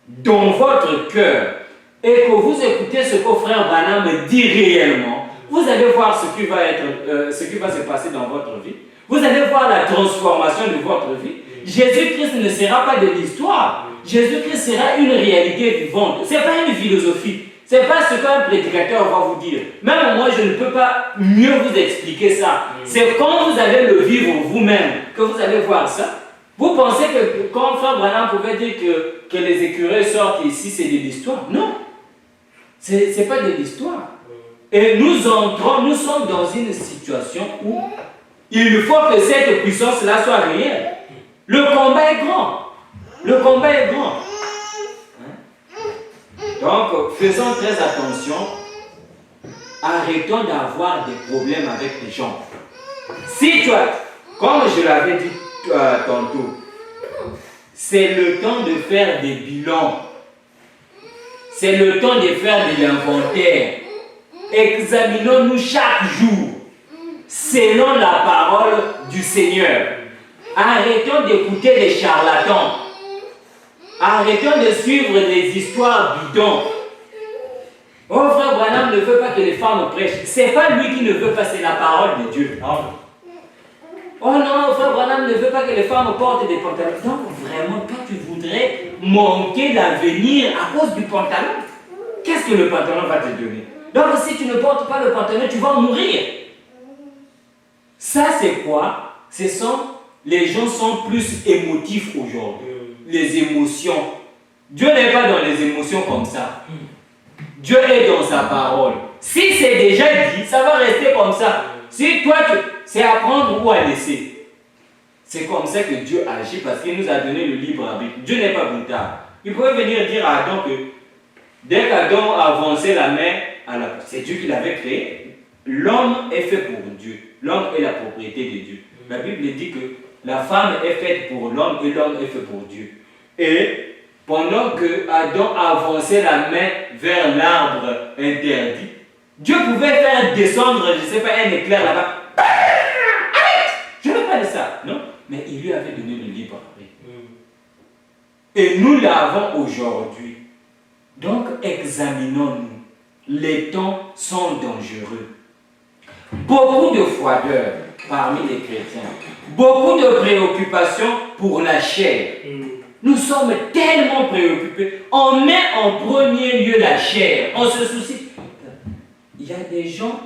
dans votre cœur et que vous écoutez ce que frère Branham dit réellement, vous allez voir ce qui va se passer dans votre vie. Vous allez voir la transformation de votre vie. Jésus-Christ ne sera pas de l'histoire. Jésus-Christ sera une réalité vivante. Ce n'est pas une philosophie. Ce n'est pas ce qu'un prédicateur va vous dire. Même moi, je ne peux pas mieux vous expliquer ça. C'est quand vous allez le vivre vous-même que vous allez voir ça. Vous pensez que quand frère Branham pouvait dire que les écureuils sortent ici, c'est de l'histoire? Non. Ce n'est pas de l'histoire. Et nous sommes dans une situation où il faut que cette puissance-là soit réelle. Le combat est grand. Le combat est grand. Donc, faisons très attention. Arrêtons d'avoir des problèmes avec les gens. Si tu as, comme je l'avais dit tantôt, c'est le temps de faire des bilans. C'est le temps de faire de l'inventaire. Examinons-nous chaque jour selon la parole du Seigneur. Arrêtons d'écouter les charlatans. Arrêtons de suivre des histoires bidons. Oh, frère Branham ne veut pas que les femmes prêchent. C'est pas lui qui ne veut pas, c'est la parole de Dieu. Oh non, frère Branham ne veut pas que les femmes portent des pantalons. Donc vraiment, toi tu voudrais manquer l'avenir à cause du pantalon. Qu'est-ce que le pantalon va te donner? Donc si tu ne portes pas le pantalon, tu vas mourir. Ça c'est quoi? Les gens sont plus émotifs aujourd'hui. Les émotions. Dieu n'est pas dans les émotions comme ça. Dieu est dans sa parole. Si c'est déjà dit, ça va rester comme ça. Si toi, c'est à prendre ou à laisser. C'est comme ça que Dieu agit parce qu'il nous a donné le libre arbitre. Dieu n'est pas brutal. Il pouvait venir dire à Adam que dès qu'Adam avançait la main, c'est Dieu qui l'avait créé. L'homme est fait pour Dieu. L'homme est la propriété de Dieu. La Bible dit que la femme est faite pour l'homme et l'homme est fait pour Dieu. Et pendant que Adam avançait la main vers l'arbre interdit, Dieu pouvait faire descendre, je ne sais pas, un éclair là-bas. Arrête! Je ne veux pas de ça. Non, mais il lui avait donné le libre arbitre. Et nous l'avons aujourd'hui. Donc examinons-nous. Les temps sont dangereux. beaucoup de froideur parmi les chrétiens, beaucoup de préoccupations pour la chair. Nous sommes tellement préoccupés. On met en premier lieu la chair. On se soucie. Il y a des gens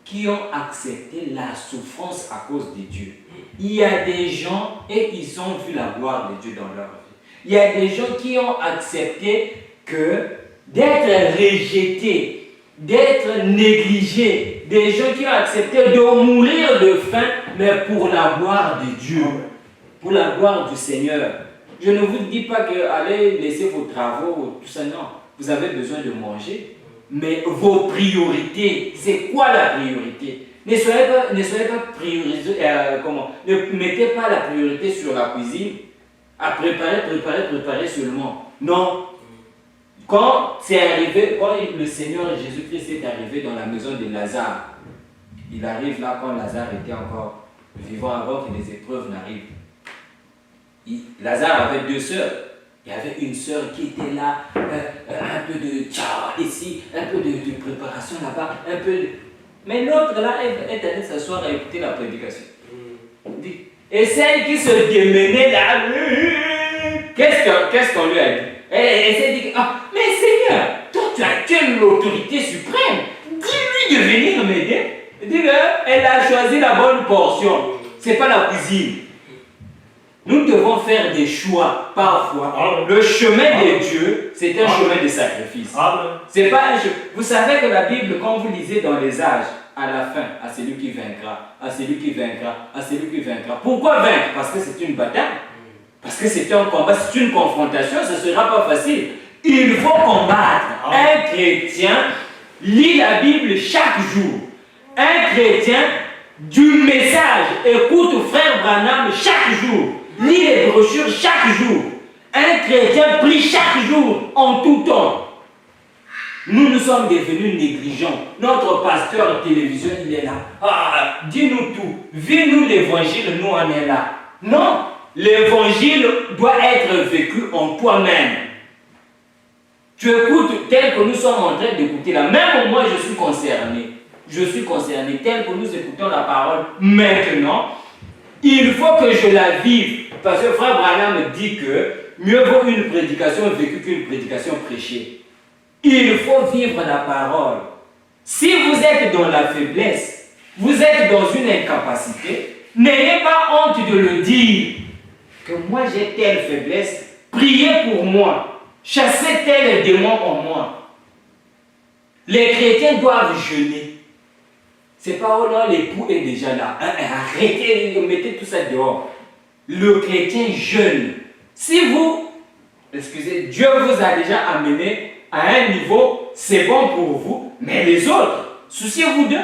qui ont accepté la souffrance à cause de Dieu. Il y a des gens et ils ont vu la gloire de Dieu dans leur vie. Il y a des gens qui ont accepté que d'être rejetés, d'être négligés, des gens qui ont accepté de mourir de faim, mais pour la gloire de Dieu, pour la gloire du Seigneur. Je ne vous dis pas que allez laisser vos travaux, tout ça, non. Vous avez besoin de manger, mais vos priorités, c'est quoi la priorité? Ne soyez pas priorisés, ne mettez pas la priorité sur la cuisine, à préparer seulement. Non. Quand le Seigneur Jésus-Christ est arrivé dans la maison de Lazare, il arrive là quand Lazare était encore vivant avant que les épreuves n'arrivent. Lazare avait 2 sœurs. Il y avait une sœur qui était là, un peu de tcha ici, un peu de préparation là-bas, un peu de... Mais l'autre là est allée s'asseoir à écouter la prédication. Et celle qui se démenait là, qu'est-ce qu'on lui a dit? Elle s'est dit, ah, mais Seigneur, toi tu as l'autorité suprême, dis-lui de venir m'aider. Elle a choisi la bonne portion, c'est pas la cuisine. Nous devons faire des choix parfois. Le chemin de Dieu, c'est un chemin de sacrifice. C'est pas un chemin. Vous savez que la Bible, quand vous lisez dans les âges, à la fin, à celui qui vaincra, à celui qui vaincra, à celui qui vaincra. Pourquoi vaincre? Parce que c'est une bataille. Parce que c'est un combat, c'est une confrontation, ce ne sera pas facile. Il faut combattre. Un chrétien lit la Bible chaque jour. Un chrétien du message écoute frère Branham chaque jour. Lis les brochures chaque jour. Un chrétien prie chaque jour, en tout temps. Nous sommes devenus négligents. Notre pasteur de télévision, il est là. Ah, dis-nous tout. Vis-nous l'évangile, nous on est là. Non, l'évangile doit être vécu en toi-même. Tu écoutes tel que nous sommes en train d'écouter là. Même moi, je suis concerné. Je suis concerné tel que nous écoutons la parole maintenant. Il faut que je la vive. Parce que frère Branham me dit que mieux vaut une prédication vécue qu'une prédication prêchée. Il faut vivre la parole. Si vous êtes dans la faiblesse, vous êtes dans une incapacité, n'ayez pas honte de le dire. Que moi j'ai telle faiblesse, priez pour moi. Chassez tel démon en moi. Les chrétiens doivent jeûner. C'est pas oh là, l'époux est déjà là. Arrêtez, mettez tout ça dehors. Le chrétien jeûne. Si vous, Dieu vous a déjà amené à un niveau, c'est bon pour vous, mais les autres, souciez-vous d'eux.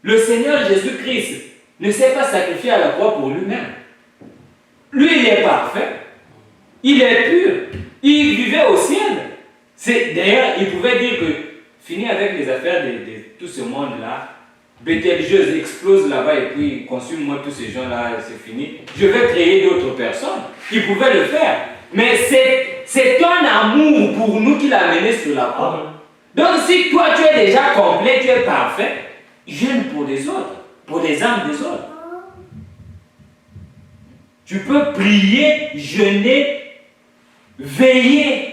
Le Seigneur Jésus-Christ ne s'est pas sacrifié à la croix pour lui-même. Lui, il est parfait. Il est pur. Il vivait au ciel. D'ailleurs, il pouvait dire que, fini avec les affaires de tout ce monde-là, Bételgeuse explose là-bas et puis consume-moi tous ces gens-là, c'est fini. Je vais créer d'autres personnes qui pouvaient le faire. Mais c'est un amour pour nous qui l'a amené sur la croix. Donc si toi tu es déjà complet, tu es parfait, jeûne pour les autres, pour les âmes des autres. Tu peux prier, jeûner, veiller,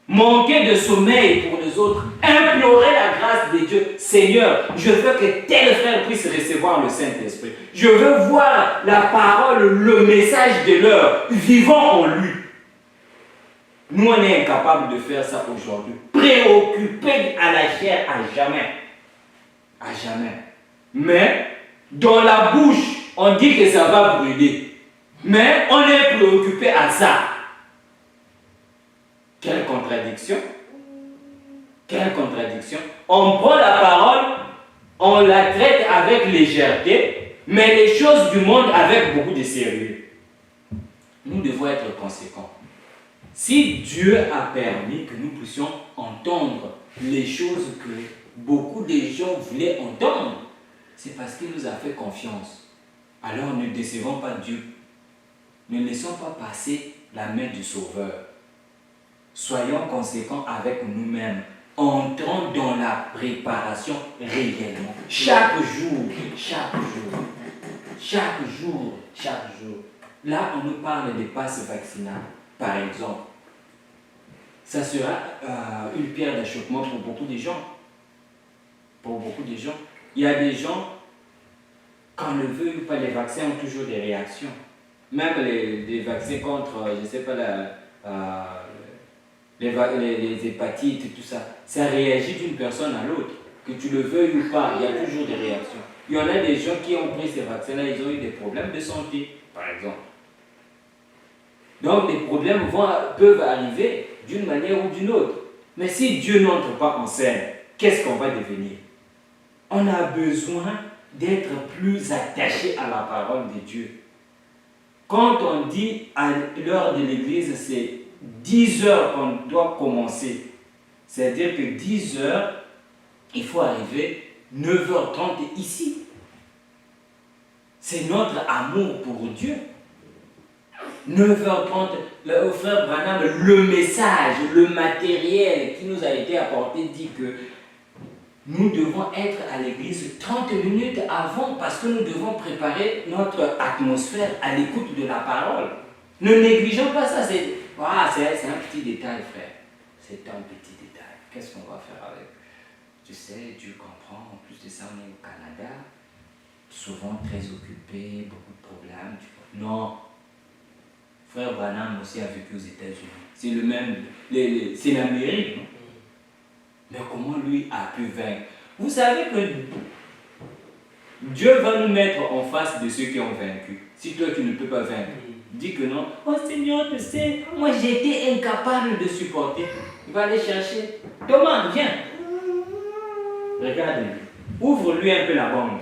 manquer de sommeil pour les autres, implorer la grâce de Dieu. Seigneur, je veux que tel frère puisse recevoir le Saint-Esprit. Je veux voir la parole, le message de l'heure vivant en lui. Nous, on est incapables de faire ça aujourd'hui. Préoccupés à la chair à jamais. À jamais. Mais, dans la bouche, on dit que ça va brûler. Mais, on est préoccupé à ça. Quelle contradiction! Quelle contradiction! On prend la parole, on la traite avec légèreté, mais les choses du monde avec beaucoup de sérieux. Nous devons être conséquents. Si Dieu a permis que nous puissions entendre les choses que beaucoup de gens voulaient entendre, c'est parce qu'il nous a fait confiance. Alors ne décevons pas Dieu. Ne laissons pas passer la main du Sauveur. Soyons conséquents avec nous-mêmes. entrons dans la préparation réellement. Chaque jour, chaque jour, chaque jour, chaque jour. Là, on nous parle des passes vaccinales, par exemple. Ça sera une pierre d'achoppement pour beaucoup de gens. Pour beaucoup de gens. Il y a des gens, quand on le veut ou pas, les vaccins ont toujours des réactions. Même les vaccins contre, je ne sais pas, les hépatites et tout ça, ça réagit d'une personne à l'autre. Que tu le veuilles ou pas, il y a toujours des réactions. Il y en a des gens qui ont pris ces vaccins-là, ils ont eu des problèmes de santé, par exemple. Donc les problèmes peuvent arriver d'une manière ou d'une autre. Mais si Dieu n'entre pas en scène, qu'est-ce qu'on va devenir? On a besoin d'être plus attaché à la parole de Dieu. Quand on dit à l'heure de l'église, c'est 10 heures qu'on doit commencer. C'est-à-dire que 10 heures, il faut arriver 9h30 ici. C'est notre amour pour Dieu. 9h30, le frère Branham, le message, le matériel qui nous a été apporté dit que nous devons être à l'église 30 minutes avant parce que nous devons préparer notre atmosphère à l'écoute de la parole. Ne négligeons pas ça. C'est un petit détail, frère. C'est un petit détail. Qu'est-ce qu'on va faire avec? Tu sais, Dieu comprend. En plus de ça, on est au Canada. Souvent très occupé, beaucoup de problèmes. Non. Frère Branham aussi a vécu aux États-Unis. C'est le même. C'est l'Amérique. Mais comment lui a pu vaincre? Vous savez que Dieu va nous mettre en face de ceux qui ont vaincu. Si toi tu ne peux pas vaincre, dis que non. Oh Seigneur, tu sais, moi j'ai été incapable de supporter. Il va aller chercher. Thomas, viens. Regarde-lui. Ouvre-lui un peu la bande.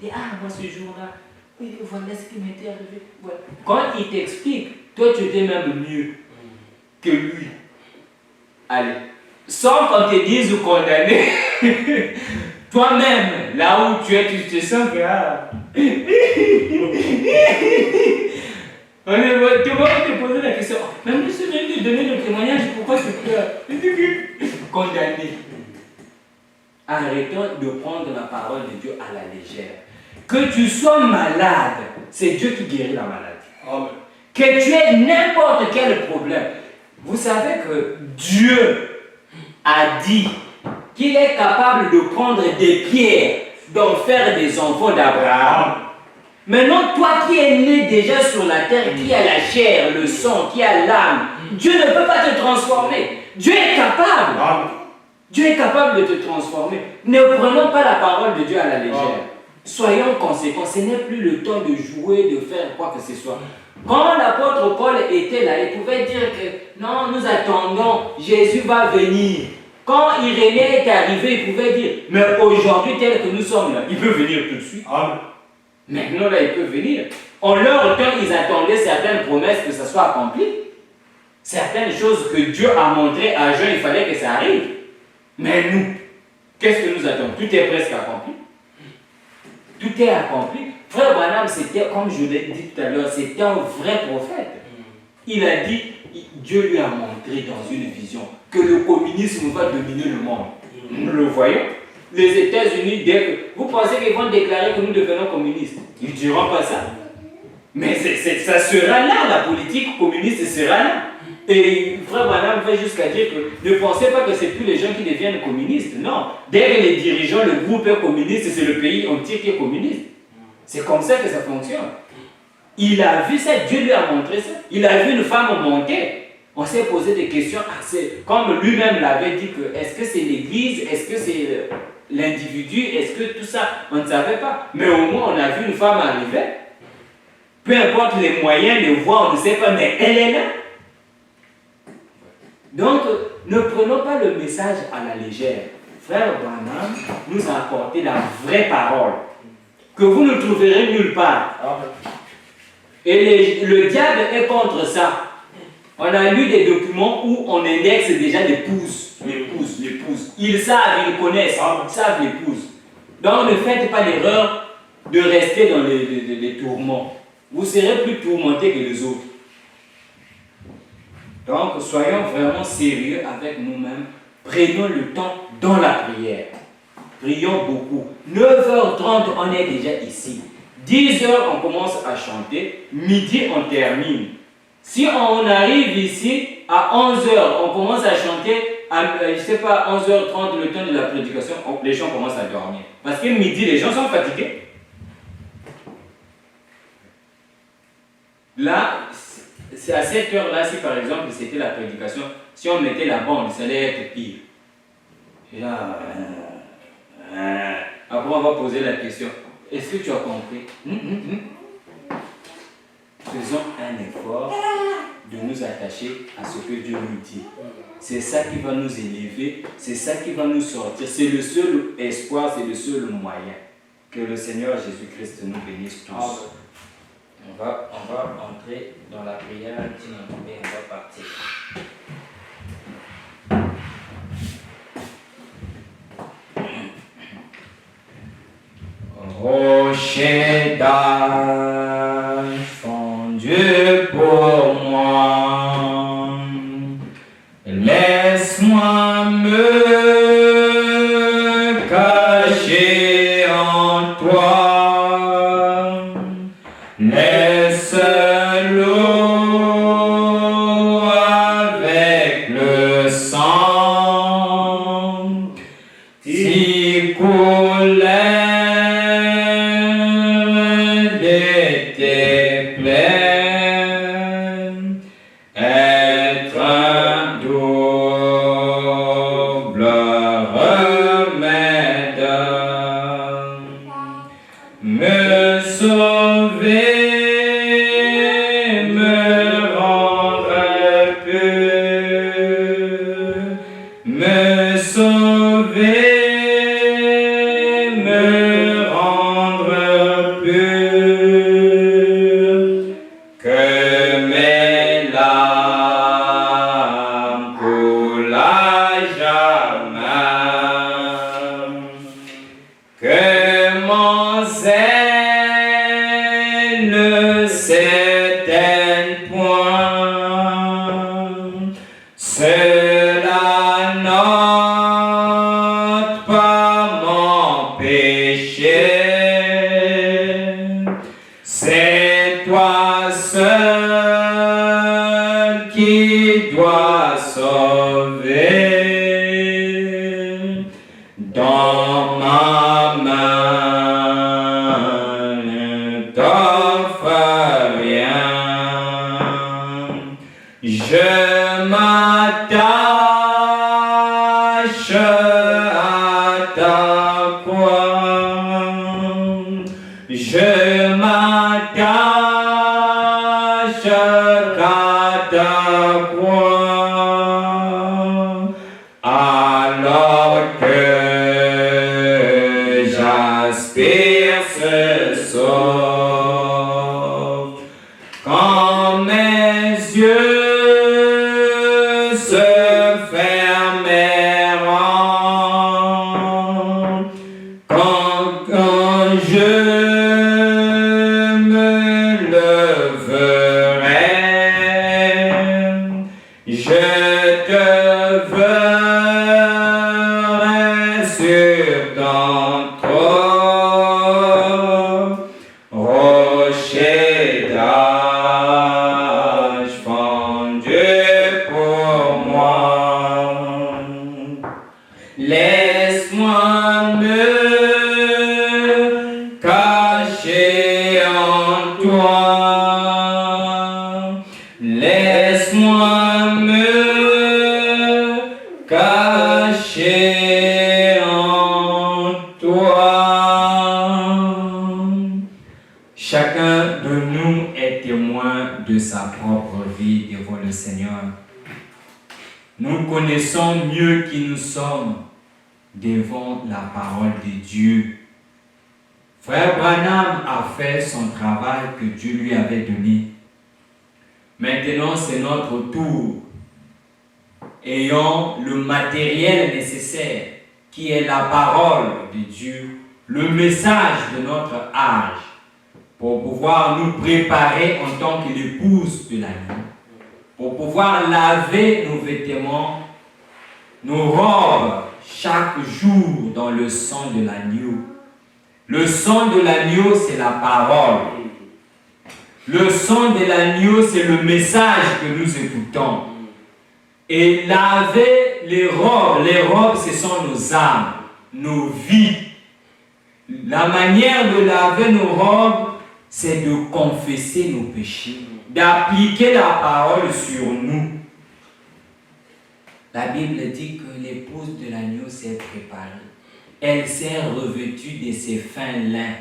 Dis, moi ce jour-là, voilà ce qui m'était arrivé. Voilà. Quand il t'explique, toi tu étais même mieux que lui. Allez. Sans qu'on te dise ou condamner, toi-même, là où tu es, tu te sens que... Tu vas te poser la question, mais monsieur vient de donner le témoignage, pourquoi tu pleures? Condamné. Arrêtons de prendre la parole de Dieu à la légère. Que tu sois malade, c'est Dieu qui guérit la maladie. Amen. Que tu aies n'importe quel problème. Vous savez que Dieu a dit qu'il est capable de prendre des pierres, d'en faire des enfants d'Abraham. Maintenant, toi qui es né déjà sur la terre, qui a la chair, le sang, qui a l'âme, Dieu ne peut pas te transformer. Dieu est capable. Dieu est capable de te transformer. Ne prenons pas la parole de Dieu à la légère. Soyons conséquents. Ce n'est plus le temps de jouer, de faire quoi que ce soit. Quand l'apôtre Paul était là, il pouvait dire que non, nous attendons, Jésus va venir. Quand Irénée est arrivé, il pouvait dire, mais aujourd'hui, tel que nous sommes là, il peut venir tout de suite. Amen. Maintenant, là, il peut venir. En leur temps, ils attendaient certaines promesses que ça soit accompli. Certaines choses que Dieu a montrées à Jean, il fallait que ça arrive. Mais nous, qu'est-ce que nous attendons? Tout est presque accompli. Tout est accompli. Frère Branham, c'était, comme je l'ai dit tout à l'heure, c'était un vrai prophète. Il a dit, Dieu lui a montré dans une vision que le communisme va dominer le monde. Nous le voyons. Les États-Unis, dès que vous pensez qu'ils vont déclarer que nous devenons communistes, ils ne diront pas ça. Mais ça sera là, la politique communiste sera là. Et Frère Branham va jusqu'à dire que ne pensez pas que c'est plus les gens qui deviennent communistes. Non. Dès que les dirigeants, le groupe est communiste, c'est le pays entier qui est communiste. C'est comme ça que ça fonctionne. Il a vu ça, Dieu lui a montré ça. Il a vu une femme monter. On s'est posé des questions assez, comme lui-même l'avait dit, que est-ce que c'est l'église, est-ce que c'est l'individu, est-ce que tout ça, on ne savait pas. Mais au moins on a vu une femme arriver. Peu importe les moyens, les voies, on ne sait pas, mais elle est là. Donc, ne prenons pas le message à la légère. Frère Branham nous a apporté la vraie parole, que vous ne trouverez nulle part. Et le diable est contre ça. On a lu des documents où on indexe déjà l'épouse. Ils savent, ils connaissent, ils savent l'épouse. Donc ne faites pas l'erreur de rester dans les tourments. Vous serez plus tourmentés que les autres. Donc soyons vraiment sérieux avec nous-mêmes. Prenons le temps dans la prière. Prions beaucoup. 9h30, on est déjà ici. 10h, on commence à chanter. Midi, on termine. Si on arrive ici à 11h, on commence à chanter, à, je sais pas, 11h30, le temps de la prédication, les gens commencent à dormir. Parce que midi, les gens sont fatigués. Là, c'est à cette heure-là, si par exemple c'était la prédication, si on mettait la bande, ça allait être pire. Après, on va poser la question. Est-ce que tu as compris? Faisons un effort de nous attacher à ce que Dieu nous dit. C'est ça qui va nous élever, c'est ça qui va nous sortir. C'est le seul espoir, c'est le seul moyen. Que le Seigneur Jésus-Christ nous bénisse tous. On va entrer dans la prière et on va partir. Rocher d'âge, fondu pour moi, laisse-moi me cacher en toi, laisse l'eau avec le sang, t'y couler. Nous connaissons mieux qui nous sommes devant la parole de Dieu. Frère Branham a fait son travail que Dieu lui avait donné. Maintenant, c'est notre tour. Ayons le matériel nécessaire, qui est la parole de Dieu, le message de notre âge, pour pouvoir nous préparer en tant que l'épouse de l'agneau, pour pouvoir laver nos vêtements nos robes chaque jour dans le sang de l'agneau. Le sang de l'agneau, c'est la parole. Le sang de l'agneau, c'est le message que nous écoutons. Et laver les robes, ce sont nos âmes, nos vies. La manière de laver nos robes, c'est de confesser nos péchés, d'appliquer la parole sur nous. La Bible dit que l'épouse de l'agneau s'est préparée. Elle s'est revêtue de ses fins lins,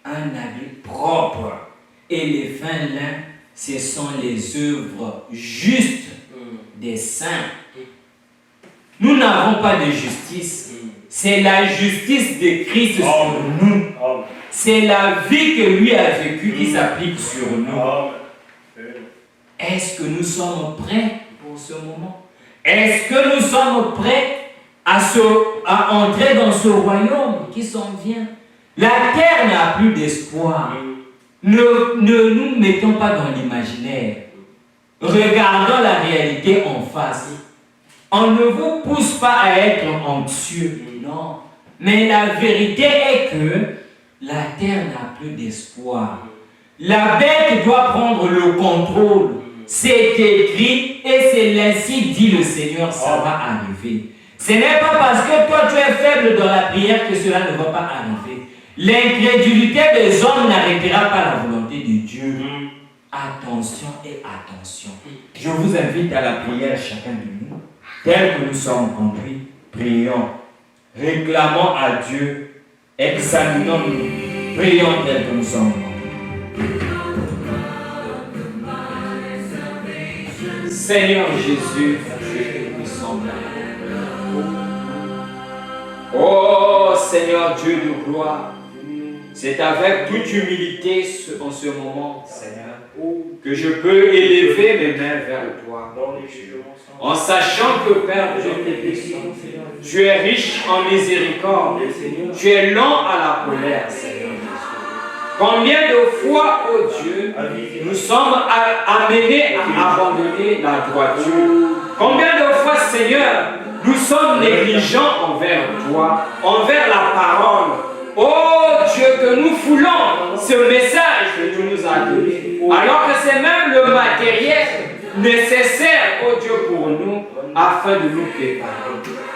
un habit propre. Et les fins lins, ce sont les œuvres justes des saints. Nous n'avons pas de justice. C'est la justice de Christ sur nous. C'est la vie que lui a vécue qui s'applique sur nous. Est-ce que nous sommes prêts pour ce moment? Est-ce que nous sommes prêts à entrer dans ce royaume qui s'en vient? La terre n'a plus d'espoir. Ne nous mettons pas dans l'imaginaire. Regardons la réalité en face. On ne vous pousse pas à être anxieux, non. Mais la vérité est que la terre n'a plus d'espoir. La bête doit prendre le contrôle. C'est écrit et c'est ainsi dit le Seigneur, ça va arriver. Ce n'est pas parce que toi tu es faible dans la prière que cela ne va pas arriver. L'incrédulité des hommes n'arrêtera pas la volonté de Dieu. Attention et attention. Je vous invite à la prière chacun de nous. Tel que nous sommes conduits, prions. Réclamons à Dieu. Examinons-nous. Prions tel que nous sommes conduits. Seigneur Jésus, nous sommes là. Oh Seigneur Dieu de gloire, c'est avec toute humilité en ce moment, Seigneur, que je peux élever mes mains vers toi. En sachant que Père Dieu, tu es riche en miséricorde, tu es lent à la colère, Seigneur. Combien de fois, oh Dieu, nous sommes amenés à abandonner la droiture? Combien de fois, Seigneur, nous sommes négligents envers toi, envers la parole? Oh Dieu, que nous foulons ce message que tu nous as donné, alors que c'est même le matériel nécessaire, oh Dieu, pour nous, afin de nous préparer.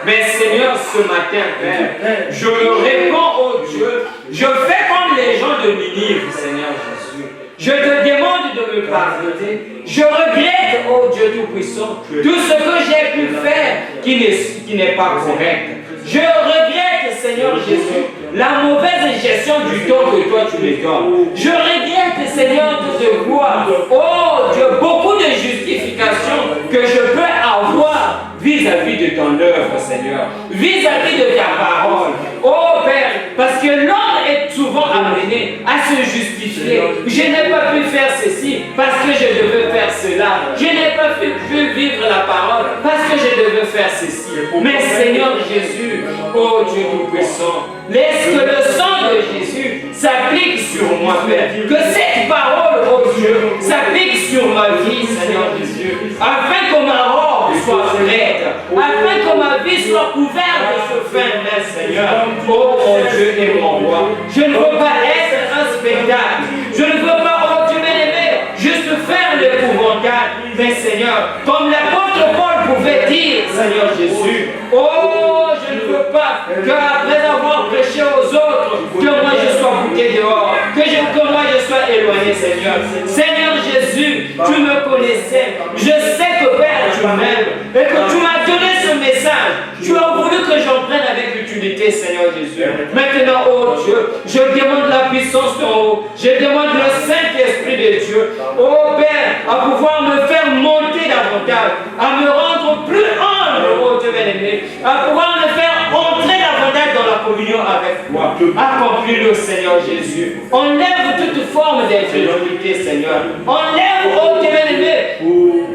Mais Seigneur, ce matin, Père, je me réponds, oh Dieu, je fais comme les gens de Ninive, Seigneur Jésus. Je te demande de me pardonner. Je regrette, oh Dieu Tout-Puissant, tout ce que j'ai pu faire qui n'est pas correct. Je regrette, Seigneur Jésus, la mauvaise gestion du temps que toi tu me donnes. Je regrette, Seigneur, toute gloire. Oh Dieu, beaucoup de justifications que je peux avoir vis-à-vis de ton œuvre, Seigneur, vis-à-vis de ta parole. Oh Père, parce que l'homme est souvent amené à se justifier. Je n'ai pas pu faire ceci parce que je devais faire cela. Je n'ai pas pu vivre la parole parce que je devais faire ceci. Mais Seigneur Jésus, oh Dieu Tout-Puissant, laisse que le sang de Jésus s'applique sur moi, Père. Que cette parole, oh Dieu, s'applique sur ma vie, Seigneur Jésus, afin que ma robe soit prête, afin que ma vie soit couverte de ce fin lin, Seigneur. Oh mon Dieu et mon roi, je ne veux pas être un spectacle. Je ne veux pas, oh Dieu bien-aimé, juste faire l'épouvantable. Mais Seigneur, comme l'apôtre Paul pouvait dire, Seigneur Jésus, oh, je ne veux pas qu'après avoir prêché aux autres, que moi je sois bouté dehors, que moi je sois éloigné, Seigneur. Seigneur Jésus, tu me connaissais. Je sais que Père, tu m'aimes et que tu m'as donné ce message. Tu as voulu que j'en prenne avec l'utilité, Seigneur Jésus. Maintenant, oh Dieu, je demande la puissance d'en haut. Je demande le Saint-Esprit de Dieu, oh Père, à pouvoir me faire monter davantage, à me rendre plus humble, oh Dieu bien-aimé, à pouvoir me faire entrer davantage dans la communion avec toi. Accomplis-le, Seigneur Jésus. Enlève toute forme d'incrédulité, Seigneur. Enlève, oh Dieu bien-aimé,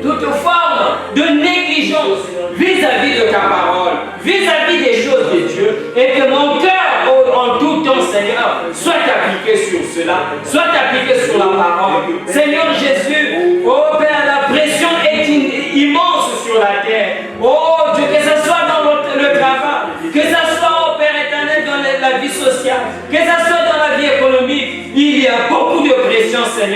toute forme de négligence vis-à-vis de ta parole, vis-à-vis des choses de Dieu, et que mon cœur, en tout temps, Seigneur, soit appliqué sur cela, soit appliqué sur la parole. Seigneur Jésus, oh Père, la pression est immense sur la terre. Oh Dieu, que ce soit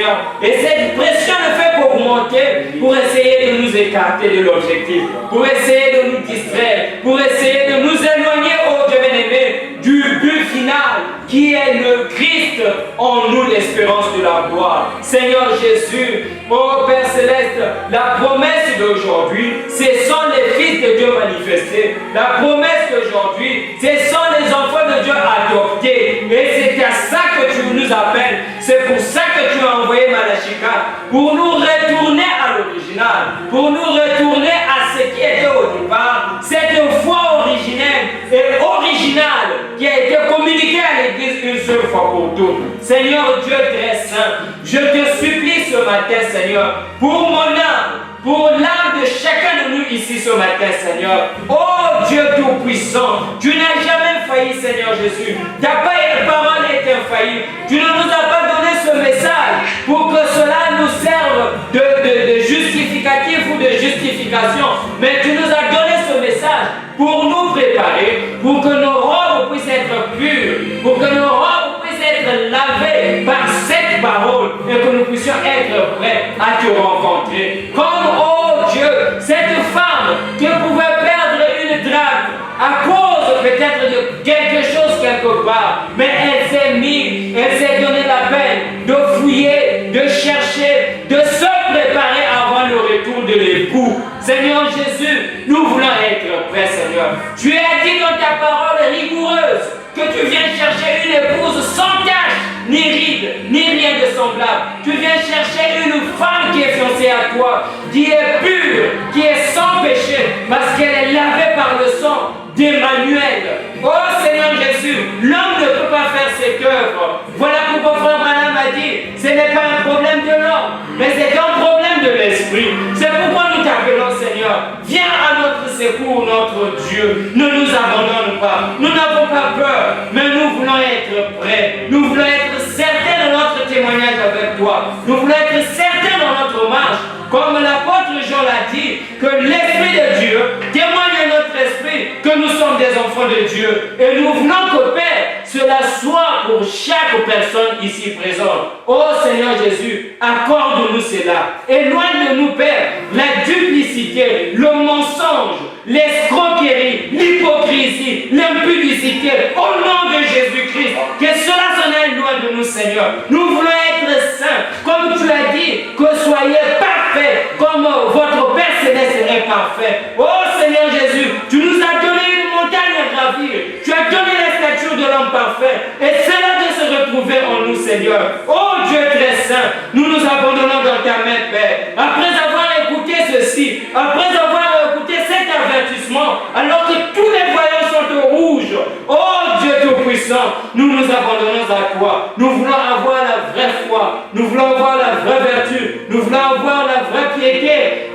Seigneur. Et cette pression ne fait qu'augmenter pour essayer de nous écarter de l'objectif, pour essayer de nous distraire, pour essayer de nous éloigner, oh Dieu bien-aimé, du but final qui est le Christ en nous, l'espérance de la gloire. Seigneur Jésus, oh Père Céleste, la promesse d'aujourd'hui, ce sont les fils de Dieu manifestés. La promesse d'aujourd'hui, ce sont les enfants de Dieu adoptés. Et c'est à ça que tu nous appelles. C'est pour ça que tu as envoyé Malachika, pour nous retourner à l'original, pour nous retourner à ce qui était au départ, cette foi originelle et originale qui a été communiquée à l'Église une seule fois pour toutes. Seigneur Dieu très saint, je te supplie ce matin, Seigneur, pour mon âme, pour l'âme de chacun de nous ici ce matin, Seigneur. Oh Dieu Tout-Puissant, tu n'as jamais failli, Seigneur Jésus. Ta parole est infaillible. Tu ne nous as pas donné ce message pour que cela nous serve de justificatif ou de justification. Mais tu nous as donné ce message pour nous préparer, pour que nos robes puissent être pures, pour que nos robes puissent être lavées par cette parole et que nous puissions être prêts à te rencontrer. Comme, oh Dieu, cette femme qui pouvait perdre une drague à cause peut-être de quelque chose quelque part, mais elle s'est donné la peine de fouiller, de chercher, de se préparer avant le retour de l'époux. Seigneur Jésus, nous voulons être prêts, Seigneur. Tu as dit dans ta parole rigoureuse que tu viens chercher une épouse sans tache, ni ride, ni rien de semblable. Tu viens chercher une femme qui est fiancée à toi, qui est pure, qui est sans péché, parce qu'elle est lavée par le sang d'Emmanuel. Oh Seigneur Jésus, l'homme ne peut pas faire cette œuvre. Voilà pourquoi Frère Branham a dit, ce n'est pas un problème de l'homme, mais c'est un problème de l'esprit. C'est pourquoi nous t'appelons, Seigneur. Viens à notre secours, notre Dieu. Ne nous abandonne pas. Nous n'avons pas peur, mais nous voulons être prêts. Nous voulons être certains de notre témoignage avec toi. Nous voulons être certains dans notre marche. Comme l'apôtre Jean l'a dit, que l'Esprit de Dieu témoigne à notre esprit que nous sommes des enfants de Dieu. Et nous voulons que, Père, cela soit pour chaque personne ici présente. Oh Seigneur Jésus, accorde-nous cela. Éloigne de nous, Père, la duplicité, le mensonge, l'escroquerie, l'hypocrisie, l'impudicité. Au nom de Jésus-Christ, que cela s'en aille loin de nous, Seigneur. Nous voulons être saints, comme tu as dit, que soyez parfaits, comme votre Père Céleste est parfait. Oh Seigneur Jésus, tu nous as donné une montagne à gravir. Tu as donné la stature de l'homme parfait. Et cela de se retrouver en nous, Seigneur. Oh Dieu très saint, nous nous abandonnons dans ta main, Père. Après avoir écouté ceci, après avoir écouté cet avertissement, alors que tous les voyants sont au rouge, oh Dieu Tout-Puissant, nous nous abandonnons à toi. Nous voulons avoir la vraie foi. Nous voulons avoir la vraie vertu. Nous voulons avoir la vraie piété,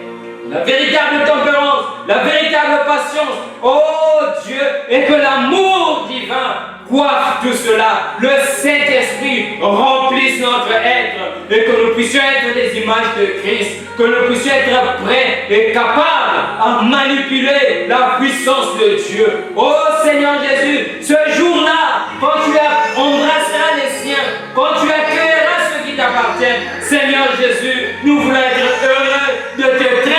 la véritable tempérance, la véritable patience. Oh Dieu, et que l'amour divin coiffe tout cela. Le Saint-Esprit remplisse notre être et que nous puissions être des images de Christ, que nous puissions être prêts et capables à manipuler la puissance de Dieu. Oh Seigneur Jésus, ce jour-là, quand tu embrasseras les siens, quand tu accueilleras ceux qui t'appartiennent, Seigneur Jésus, nous voulons être heureux de te traîner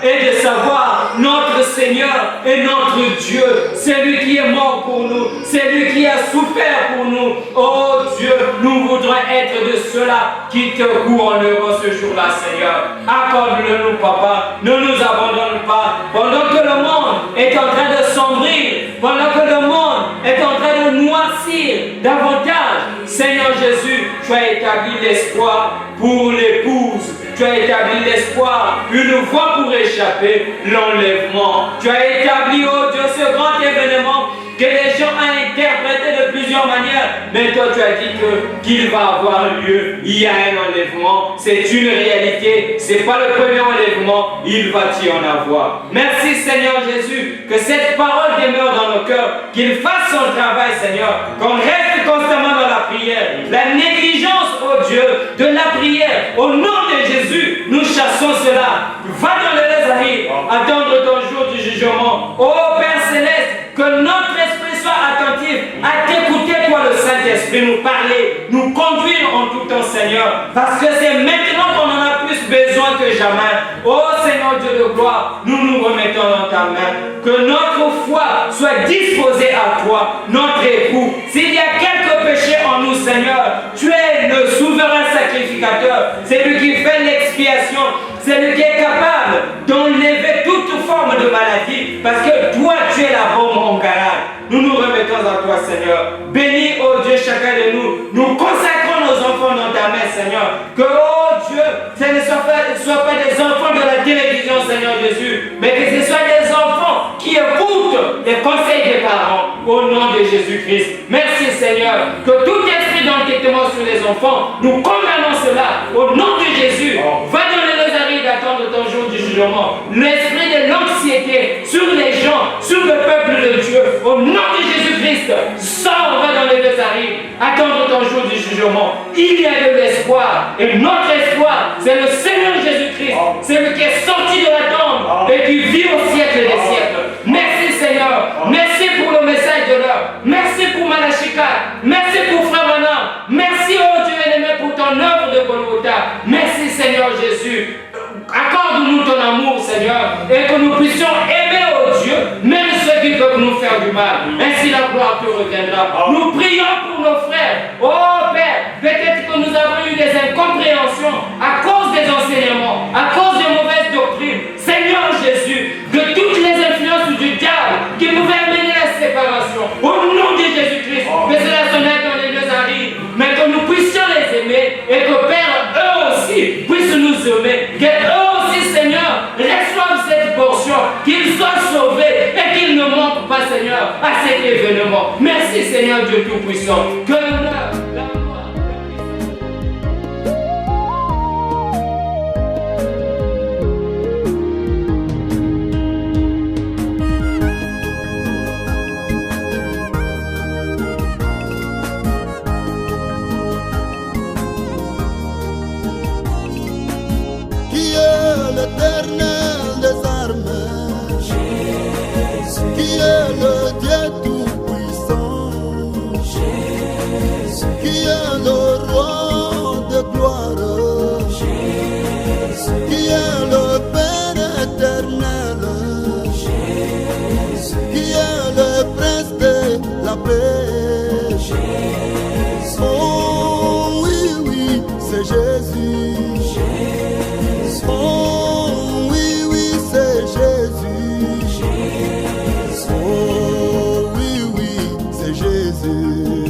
et de savoir notre Seigneur et notre Dieu, c'est lui qui est mort pour nous, c'est lui qui a souffert pour nous. Oh Dieu, nous voudrons être de ceux-là qui te couronneront ce jour-là, Seigneur. Accorde-le-nous, Papa, ne nous abandonne pas. Pendant que le monde est en train de sombrer, pendant que le monde est en train de noircir davantage, Seigneur Jésus, tu as établi l'espoir pour l'épouse. Tu as établi l'espoir, une voie pour échapper l'enlèvement. Tu as établi, oh Dieu, ce grand événement que les gens ont interprété de plusieurs manières. Mais toi, tu as dit qu'il va avoir lieu. Il y a un enlèvement. C'est une réalité. Ce n'est pas le premier enlèvement. Il va y en avoir. Merci, Seigneur Jésus, que cette parole demeure dans nos cœurs. Qu'il fasse son travail, Seigneur. Qu'on reste constamment dans la prière. La négligence, oh Dieu, de la prière. Au nom de Jésus, nous chassons cela. Va dans les arrives. Attendre ton jour du jugement. Oh Père Céleste, que notre esprit soit attentif à t'écouter, toi le Saint-Esprit, nous parler, nous conduire en tout temps, Seigneur. parce que c'est maintenant qu'on en a plus besoin que jamais. Oh Seigneur Dieu de gloire, nous nous remettons dans ta main. Que notre foi soit disposée à toi, notre époux. S'il y a quelques péchés en nous, Seigneur, tu es le souverain sacrificateur. C'est lui qui fait l'expiation. C'est lui qui est capable d'enlever toute forme de maladie. Parce que toi, tu es la bombe en garage. Nous nous remettons à toi, Seigneur. Bénis, oh Dieu, chacun de nous. Nous consacrons nos enfants dans ta main, Seigneur. Que, oh Dieu, ce ne soient pas des enfants de la télévision, Seigneur Jésus, mais que ce soit des enfants qui écoutent les conseils des parents. Au nom de Jésus-Christ. Merci, Seigneur. Que tout esprit d'entêtement sur les enfants, nous condamnons cela. Au nom de Jésus. Va dans les Nazareth d'attendre ton jour du jugement. L'esprit de l'anxiété sur les gens, sur le peuple de Dieu. Au nom de Jésus-Christ, sors, va dans les Nazareth, attendre ton jour du jugement. Il y a de l'espoir. Et notre espoir, c'est le Seigneur Jésus-Christ. C'est lui qui est sorti de la tombe et qui vit au siècle des siècles. Merci Seigneur. Merci pour le message de l'heure. Merci pour Malachika. Merci pour Frère Manan. Merci, oh Dieu aimé, pour ton œuvre de Golgotha. Merci Seigneur Jésus. Accorde-nous ton amour, Seigneur, et que nous puissions aimer, oh Dieu, même ceux qui peuvent nous faire du mal. Ainsi la gloire te reviendra. Nous prions pour nos frères. Oh Père, peut-être que nous avons eu des incompréhensions à cause des enseignements, à cause des mauvaises doctrines. Seigneur Jésus, de toutes les influences du diable qui pouvaient amener la séparation, au nom de Jésus-Christ, que cela s'en aille dans les deux arrives, mais que nous puissions les aimer et que Père, eux aussi, puissent nous aimer. Que eux aussi, Seigneur, reçoivent cette portion, qu'ils soient sauvés et qu'ils ne manquent pas, Seigneur, à cet événement. Merci, Seigneur Dieu Tout-Puissant. Que l'honneur, la gloire, Qui est l'Éternel des armées, Jésus. Qui est le Dieu Tout-Puissant, Jésus. Qui est le Roi de gloire, Jésus. Qui est le Père éternel, Jésus. Qui est le Prince de la paix, Jésus. Oh oui, oui, c'est Jésus. Oh oui, oui, c'est Jésus. Oh oui, oui, c'est Jésus.